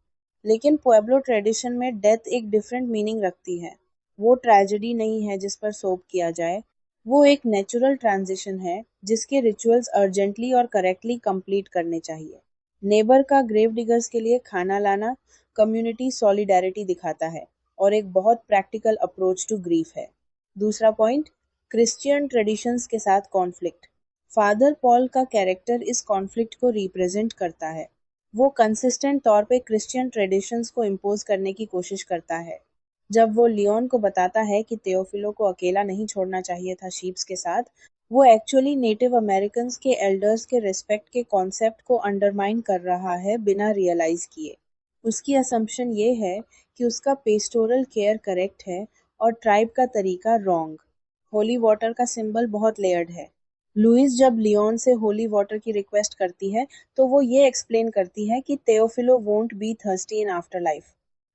Speaker 1: लेकिन पुएब्लो ट्रेडिशन में डेथ एक डिफरेंट मीनिंग रखती है। वो ट्रेजेडी नहीं है जिस पर सोप किया जाए, वो एक नेचुरल ट्रांजिशन है जिसके रिचुअल्स अर्जेंटली और करेक्टली कंप्लीट करने चाहिए। नेबर का ग्रेव डिगर्स के लिए खाना लाना कम्युनिटी सॉलिडारिटी दिखाता है और एक बहुत प्रैक्टिकल अप्रोच टू ग्रीफ है। दूसरा पॉइंट, क्रिश्चियन ट्रेडिशंस के साथ कॉन्फ्लिक्ट। फादर पॉल का कैरेक्टर इस कॉन्फ्लिक्ट को रिप्रेजेंट करता है। वो कंसिस्टेंट तौर पे क्रिश्चियन ट्रेडिशंस को इम्पोज करने की कोशिश करता है। जब वो लियोन को बताता है कि तेओफिलो को अकेला नहीं छोड़ना चाहिए था शीप्स के साथ, वो एक्चुअली नेटिव अमेरिकन्स के एल्डर्स के रिस्पेक्ट के कॉन्सेप्ट को अंडरमाइन कर रहा है बिना रियलाइज किए। उसकी असम्पशन ये है कि उसका पेस्टोरल केयर करेक्ट है और ट्राइब का तरीका रॉन्ग। होली वाटर का सिंबल बहुत लेयर्ड है। लुइस जब लियोन से होली वाटर की रिक्वेस्ट करती है, तो वो ये एक्सप्लेन करती है कि Teofilo won't be thirsty in afterlife.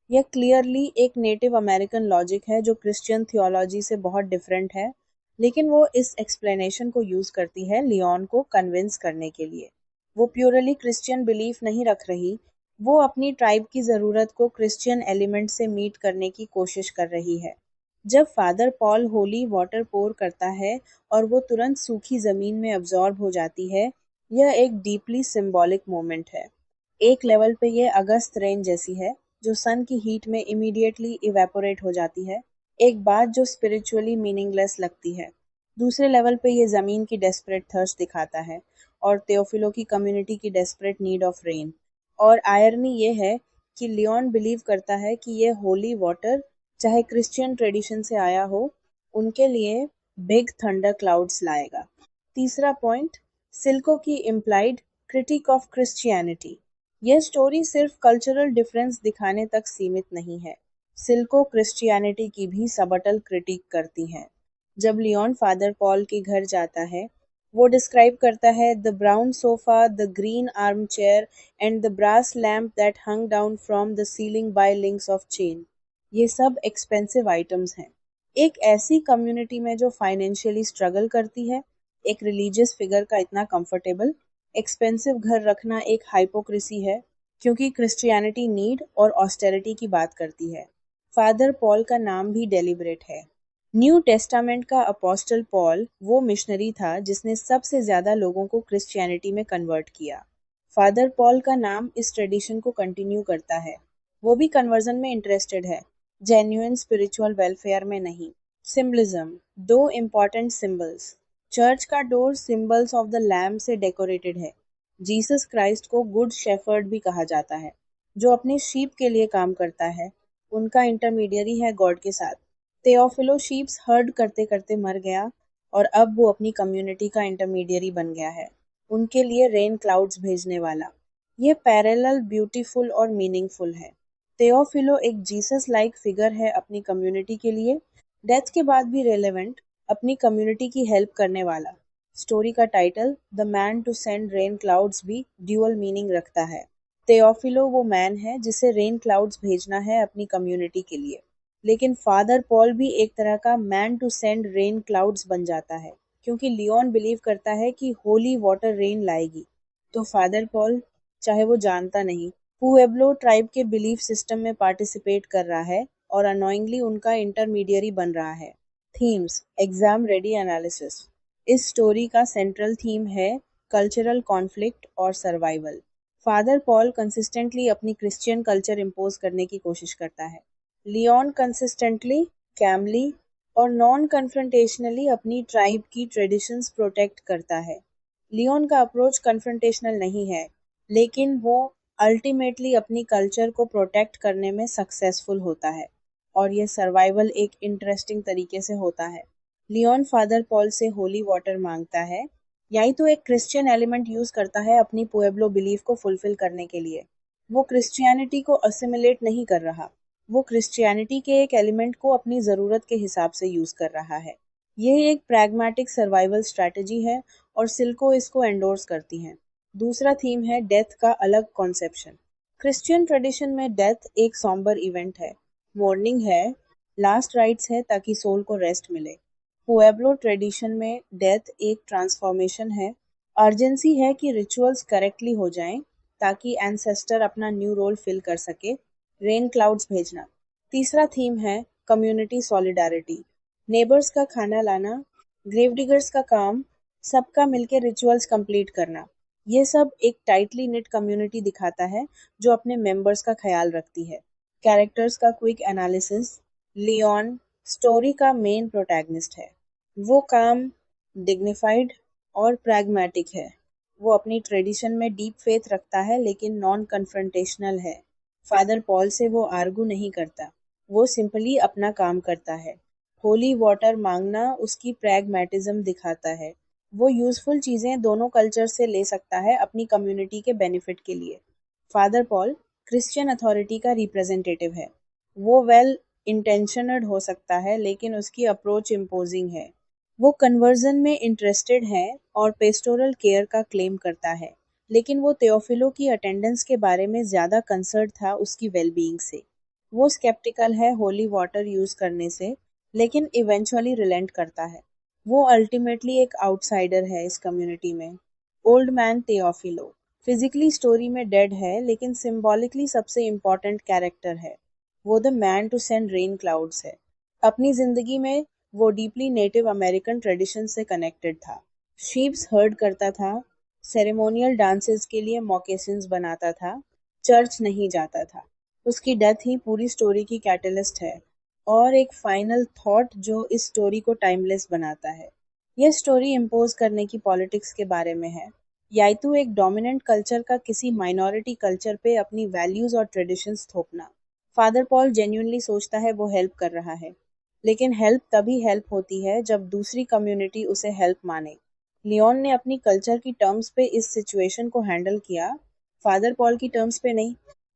Speaker 1: यह क्लियरली एक नेटिव अमेरिकन लॉजिक है जो क्रिश्चियन थियोलॉजी से बहुत डिफरेंट है, लेकिन वो इस एक्सप्लेनेशन को यूज करती है लियोन को कन्विंस करने के लिए। वो प्योरली क्रिश्चियन बिलीफ नहीं रख रही, वो अपनी ट्राइब की ज़रूरत को क्रिश्चियन एलिमेंट से मीट करने की कोशिश कर रही है। जब फादर पॉल होली वाटर पोर करता है और वो तुरंत सूखी ज़मीन में अब्जॉर्ब हो जाती है, यह एक डीपली सिंबॉलिक मोमेंट है। एक लेवल पे ये अगस्त रेन जैसी है, जो सन की हीट में इमीडिएटली इवेपोरेट हो जाती है, एक बात जो स्पिरिचुअली मीनिंगलेस लगती है। दूसरे लेवल पे ये ज़मीन की डेस्परेट थर्स्ट दिखाता है और तेओफिलो की कम्युनिटी की डेस्परेट नीड ऑफ रेन। और आयरनी ये है कि लियोन बिलीव करता है कि ये होली वाटर चाहे क्रिश्चियन ट्रेडिशन से आया हो, उनके लिए बिग थंडर क्लाउड्स लाएगा। तीसरा पॉइंट, सिल्को की इम्प्लाइड क्रिटिक ऑफ क्रिश्चियनिटी। यह स्टोरी सिर्फ कल्चरल डिफरेंस दिखाने तक सीमित नहीं है। सिल्को क्रिश्चियनिटी की भी सबटल क्रिटिक करती हैं। जब लियोन फादर पॉल के घर जाता है, वो डिस्क्राइब करता है the brown sofa, the green armchair and the brass lamp that hung down from the ceiling by links of chain. ये सब एक्सपेंसिव आइटम्स हैं। एक ऐसी कम्युनिटी में जो फाइनेंशियली स्ट्रगल करती है, एक रिलीजियस फिगर का इतना कंफर्टेबल, एक्सपेंसिव घर रखना एक हाइपोक्रेसी है, क्योंकि क्रिश्चियनिटी नीड और ऑस्टेरिटी की बात करती है। फादर पॉल का नाम भी डेलिब्रेट है। न्यू टेस्टामेंट का अपोस्टल पॉल वो मिशनरी था जिसने सबसे ज़्यादा लोगों को क्रिश्चियनिटी में कन्वर्ट किया। फादर पॉल का नाम इस ट्रेडिशन को कंटिन्यू करता है। वो भी कन्वर्जन में इंटरेस्टेड है, जेन्युइन स्पिरिचुअल वेलफेयर में नहीं। सिंबलिज्म, दो इम्पॉर्टेंट सिंबल्स। चर्च का door symbols of the lamb से डेकोरेटेड है। जीसस क्राइस्ट को गुड शेफर्ड भी कहा जाता है, जो अपने शीप के लिए काम करता है। उनका इंटरमीडियरी है गॉड के साथ। तेओफिलो शीप्स हर्ड करते करते मर गया और अब वो अपनी कम्युनिटी का इंटरमीडियरी बन गया है, उनके लिए रेन क्लाउड्स भेजने वाला। ये पैरेलल ब्यूटीफुल और मीनिंगफुल है। तेओफिलो एक जीसस लाइक फिगर है अपनी कम्युनिटी के लिए, डेथ के बाद भी रेलेवेंट, अपनी कम्युनिटी की हेल्प करने वाला। स्टोरी का title the man to send rain clouds भी ड्यूअल मीनिंग रखता है। तेओफिलो वो मैन है जिसे रेन क्लाउड्स भेजना है अपनी कम्युनिटी के लिए, लेकिन फादर पॉल भी एक तरह का man to send rain clouds बन जाता है, क्योंकि लियोन बिलीव करता है कि होली वाटर रेन लाएगी। तो फादर पॉल, चाहे वो जानता नहीं, पुएब्लो ट्राइब के बिलीफ सिस्टम में पार्टिसिपेट कर रहा है और अनोइंगली उनका इंटरमीडियरी बन रहा है। Themes, exam ready analysis. इस स्टोरी का सेंट्रल थीम है कल्चरल कॉन्फ्लिक्ट और सर्वाइवल। फादर पॉल कंसिस्टेंटली अपनी क्रिश्चियन कल्चर इम्पोज करने की कोशिश करता है। लियोन कंसिस्टेंटली, कैमली और नॉन कन्फ्रंटेशनली अपनी ट्राइब की ट्रेडिशंस प्रोटेक्ट करता है। लियोन का अप्रोच कन्फ्रंटेशनल नहीं है, लेकिन वो अल्टीमेटली अपनी कल्चर को प्रोटेक्ट करने में सक्सेसफुल होता है, और ये सर्वाइवल एक इंटरेस्टिंग तरीके से होता है। लियोन फादर पॉल से होली वाटर मांगता है, यही तो एक क्रिश्चियन एलिमेंट यूज करता है अपनी पुएब्लो बिलीफ को फुलफिल करने के लिए। वो क्रिश्चियनिटी को असिमिलेट नहीं कर रहा, वो क्रिश्चियनिटी के एक एलिमेंट को अपनी ज़रूरत के हिसाब से यूज कर रहा है। यह एक प्रैग्मेटिक सर्वाइवल स्ट्रैटेजी है और सिल्को इसको एंडोर्स करती हैं। दूसरा थीम है डेथ का अलग कॉन्सेप्शन। क्रिश्चियन ट्रेडिशन में डेथ एक सॉम्बर इवेंट है, मॉर्निंग है, लास्ट राइट्स है ताकि सोल को रेस्ट मिले। पुएब्लो ट्रेडिशन में डेथ एक ट्रांसफॉर्मेशन है, अर्जेंसी है कि रिचुअल्स करेक्टली हो जाएं ताकि एंसेस्टर अपना न्यू रोल फिल कर सके, रेन क्लाउड्स भेजना। तीसरा थीम है कम्युनिटी सॉलिडारिटी, नेबर्स का खाना लाना, ग्रेवडिगर्स का काम, सबका मिलकर रिचुअल्स कंप्लीट करना। ये सब एक टाइटली निट कम्युनिटी दिखाता है जो अपने मेंबर्स का ख्याल रखती है। कैरेक्टर्स का क्विक एनालिसिस। लियोन स्टोरी का मेन प्रोटैगनिस्ट है। वो काम डिग्निफाइड और प्रैग्मेटिक है। वो अपनी ट्रेडिशन में डीप फेथ रखता है लेकिन नॉन कन्फ्रंटेशनल है। फादर पॉल से वो आर्गू नहीं करता, वो सिंपली अपना काम करता है। होली वाटर मांगना उसकी प्रैग्मेटिज्म दिखाता है। वो यूजफुल चीज़ें दोनों कल्चर से ले सकता है अपनी कम्युनिटी के बेनिफिट के लिए। फादर पॉल क्रिश्चियन अथॉरिटी का रिप्रेजेंटेटिव है। वो वेल इंटेंशनड हो सकता है लेकिन उसकी अप्रोच इम्पोजिंग है। वो कन्वर्जन में इंटरेस्टेड है और पेस्टोरल केयर का क्लेम करता है, लेकिन वो तेओफिलो की अटेंडेंस के बारे में ज़्यादा कंसर्न था उसकी वेलबींग से। वो स्केप्टिकल है होली वाटर यूज़ करने से, लेकिन इवेंचुअली रिलेंट करता है। वो अल्टीमेटली एक आउटसाइडर है इस कम्युनिटी में। Old man Teofilo physically story में डेड है लेकिन सिंबॉलिकली सबसे इम्पॉर्टेंट कैरेक्टर है। वो the man to send rain clouds है। अपनी ज़िंदगी में वो डीपली नेटिव अमेरिकन ट्रेडिशन से कनेक्टेड था। शीप्स हर्ड करता था, सेरेमोनियल डांसेस के लिए मॉकेसिन्स बनाता था, चर्च नहीं जाता था। उसकी डेथ ही पूरी स्टोरी की कैटलिस्ट है। और एक फाइनल थॉट जो इस स्टोरी को टाइमलेस बनाता है। यह स्टोरी इम्पोज करने की पॉलिटिक्स के बारे में है। याइतू एक डोमिनेंट कल्चर का किसी माइनॉरिटी कल्चर पे अपनी वैल्यूज और ट्रेडिशंस थोपना। फादर पॉल जेन्युइनली सोचता है वो हेल्प कर रहा है, लेकिन हेल्प तभी हेल्प होती है जब दूसरी कम्युनिटी उसे हेल्प माने। लियोन ने अपनी कल्चर की टर्म्स पे इस सिचुएशन को हैंडल किया, फादर पॉल की टर्म्स पे नहीं।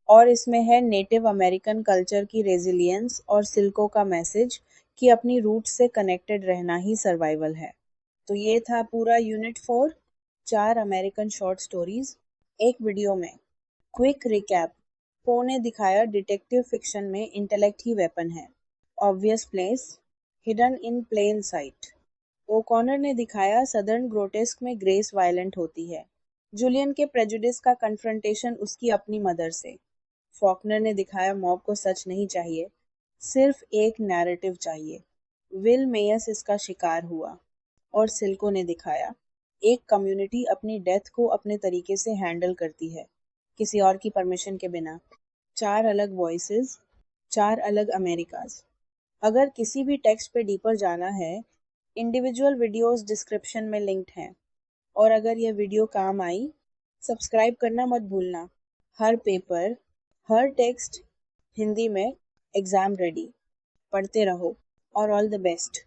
Speaker 1: और इसमें है नेटिव अमेरिकन कल्चर की रेजिलियंस और सिल्को का मैसेज कि अपनी रूट से कनेक्टेड रहना ही सर्वाइवल है। तो ये था पूरा यूनिट 4, 4 अमेरिकन शॉर्ट स्टोरीज एक वीडियो में। Quick recap. पो ने दिखाया डिटेक्टिव फिक्शन में इंटेलेक्ट ही वेपन है। Obvious place, hidden in plain sight. O'Connor ने दिखाया सदर्न ग्रोटेस्क में ग्रेस वायलेंट होती है। जूलियन के प्रेजुडिस का कन्फ्रंटेशन उसकी अपनी मदर से। फॉकनर ने दिखाया मॉब को सच नहीं चाहिए, सिर्फ एक नैरेटिव चाहिए। विल मेयस इसका शिकार हुआ। और सिल्को ने दिखाया एक कम्युनिटी अपनी डेथ को अपने तरीके से हैंडल करती है, किसी और की परमिशन के बिना। 4 अलग वॉइसेस, 4 अलग अमेरिकाज। अगर किसी भी टेक्स्ट पे डीपर जाना है, इंडिविजुअल वीडियोस डिस्क्रिप्शन में लिंक्ड हैं। और अगर यह वीडियो काम आई, सब्सक्राइब करना मत भूलना। हर पेपर, हर टेक्स्ट हिंदी में, एग्जाम रेडी। पढ़ते रहो और ऑल द बेस्ट।